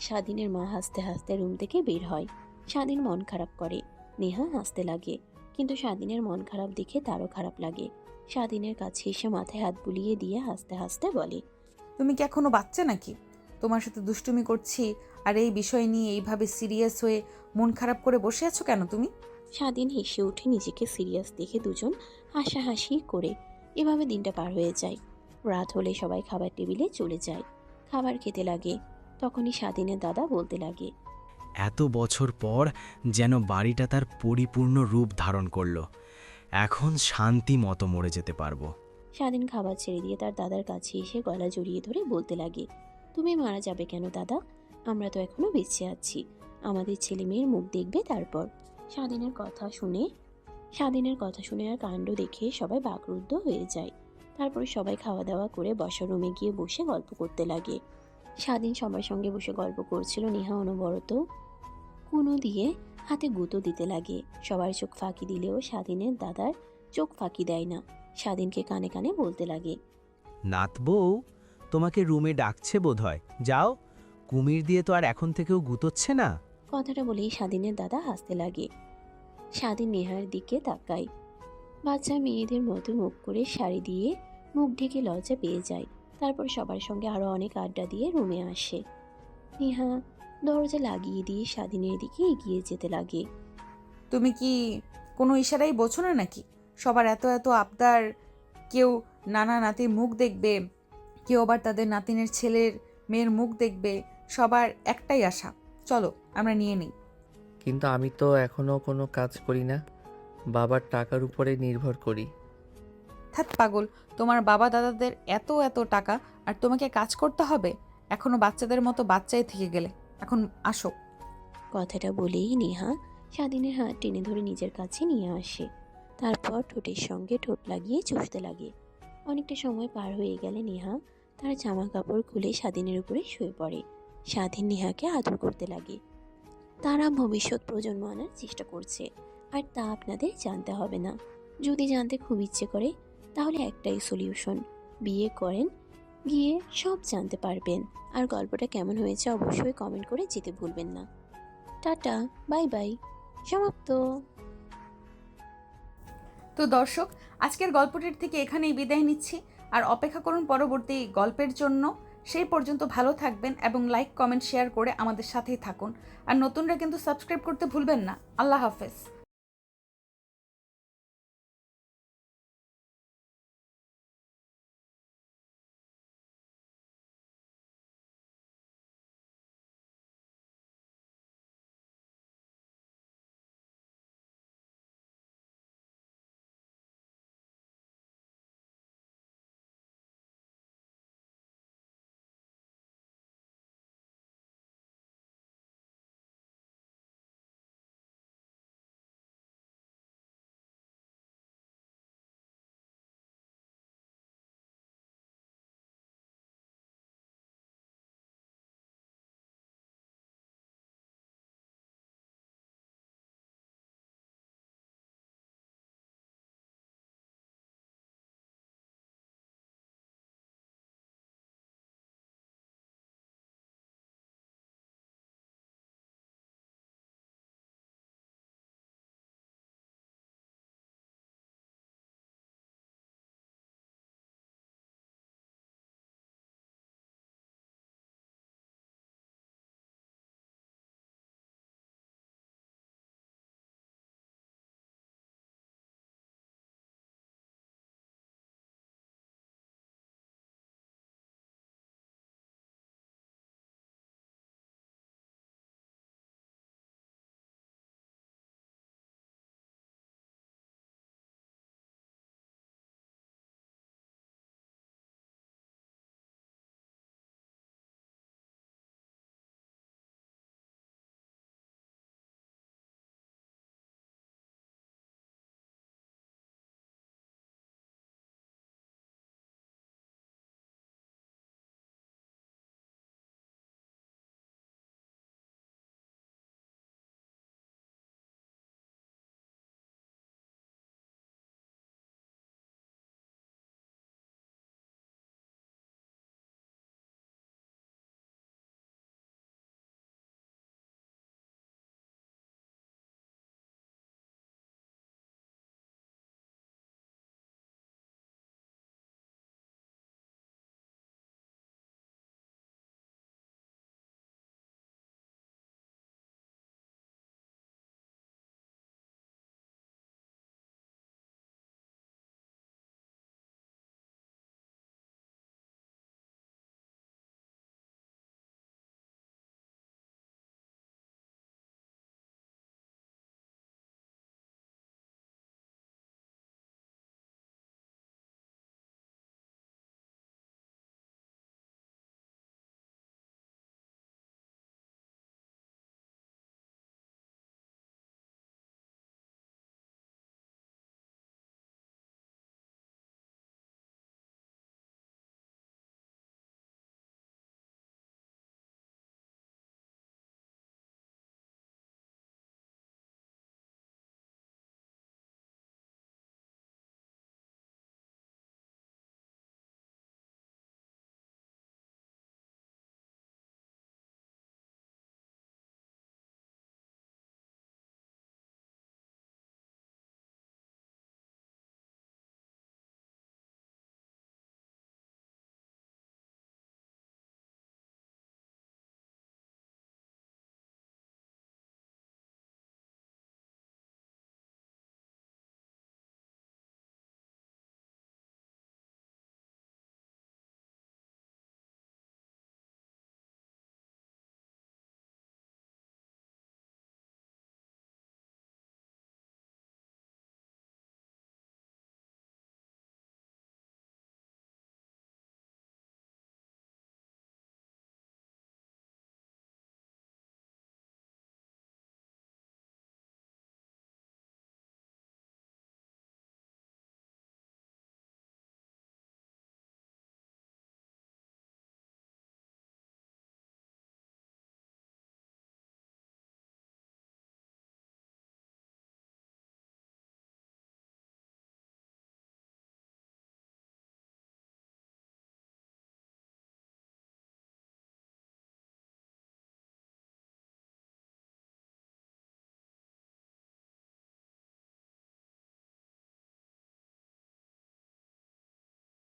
স্বাধীনের মা হাসতে হাসতে রুম থেকে বের হয়। স্বাধীন মন খারাপ করে। নেহা হাসতে লাগে, কিন্তু স্বাধীনের মন খারাপ দেখে তারও খারাপ লাগে। স্বাধীনের কাছে এসে মাথায় হাত বুলিয়ে দিয়ে হাসতে হাসতে বলে, তুমি কি এখনো বাচ্চা নাকি? তোমার সাথে দুষ্টুমি করছি আর এই বিষয় নিয়ে এইভাবে সিরিয়াস হয়ে মন খারাপ করে বসে আছো কেন তুমি? স্বাধীন হেসে উঠে নিজেকে সিরিয়াস দেখে দুজন হাসাহাসি করে এভাবে দিনটা পার হয়ে যায়। রাত হলে সবাই খাবার টেবিলে চলে যায়, খাবার খেতে লাগে। তখনই স্বাধীনের দাদা বলতে লাগে, এত বছর পর যেন বাড়িটা তার পরিপূর্ণ রূপ ধারণ করলো। এখন শান্তি মতো মরে যেতে পারবো। স্বাধীন খাবার ছেড়ে দিয়ে তার দাদার কাছে এসে গলা জড়িয়ে ধরে বলতে লাগে, তুমি মারা যাবে কেন দাদা? আমরা তো এখনো বেঁচে আছি, আমাদের ছেলে মেয়ের মুখ দেখবে তারপর। স্বাধীনের কথা শুনে আর কাণ্ড দেখে সবাই বাকরুদ্ধ হয়ে যায়। তারপরে সবাই খাওয়া দাওয়া করে বসার রুমে গিয়ে বসে গল্প করতে লাগে। স্বাধীন সবার সঙ্গে বসে গল্প করছিল। নেহা অনবরত কুনো দিয়ে হাতে গুঁতো দিতে লাগে। সবার চোখ ফাঁকি দিলেও স্বাধীনের দাদার চোখ ফাঁকি দেয় না। স্বাধীনকে কানে কানে বলতে লাগে, নাত বউ তোমাকে রুমে ডাকছে বোধহয়, যাও। কুমির দিয়ে তো আর এখন থেকেও গুতোচ্ছে না। কথাটা বলেই স্বাধীনের দাদা হাসতে লাগে। স্বাধীন নেহার দিকে তাকায়। বাচ্চা মেয়েদের মতো মুখ করে শাড়ি দিয়ে মুখ ঢেকে লজ্জা পেয়ে যায়। তারপর সবার সঙ্গে আরো অনেক আড্ডা দিয়ে রুমে আসে। নেহা দরজা লাগিয়ে দিয়ে স্বাধীনের দিকে এগিয়ে যেতে লাগে। তুমি কি কোনো ইশারাই বোঝো না নাকি? সবার এত এত আবদার, কেউ নানা নাতির মুখ দেখবে, কেউ আবার তাদের নাতিনের ছেলের মেয়ের মুখ দেখবে। সবার একটাই আশা, চলো আমরা নিয়ে নিই। কিন্তু আমি তো এখনো কোনো কাজ করি না, বাবার টাকার উপরে নির্ভর করি। থাক পাগল, তোমার বাবা দাদাদের এত এত টাকা আর তোমাকে কাজ করতে হবে? এখনো বাচ্চাদের মতো বাচ্চাই থেকে গেলে। এখন আসো। কথাটা বলেই নেহা স্বাধীনের হাত টেনে ধরে নিজের কাছে নিয়ে আসে। তারপর ঠোঁটের সঙ্গে ঠোঁট লাগিয়ে চুষতে লাগে। অনেকটা সময় পার হয়ে গেলে নেহা তার জামা কাপড় খুলে স্বাধীনের উপরে শুয়ে পড়ে। স্বাধীন নেহাকে আদর করতে লাগে। তারা ভবিষ্যৎ প্রজন্ম আনার চেষ্টা করছে, আর তা আপনাদের জানতে হবে না। যদি জানতে খুব ইচ্ছে করে তাহলে একটাই সলিউশন, বিয়ে করেন, গিয়ে সব জানতে পারবেন। আর গল্পটা কেমন হয়েছে অবশ্যই কমেন্ট করে যেতে ভুলবেন না। টাটা, বাই বাই, সমাপ্ত। তো দর্শক, আজকের গল্পটির থেকে এখানেই বিদায় নিচ্ছি। আর অপেক্ষা করুন পরবর্তী গল্পের জন্য। সেই পর্যন্ত ভালো থাকবেন এবং লাইক কমেন্ট শেয়ার করে আমাদের সাথেই থাকুন। আর নতুনরা কিন্তু সাবস্ক্রাইব করতে ভুলবেন না। আল্লাহ হাফেজ।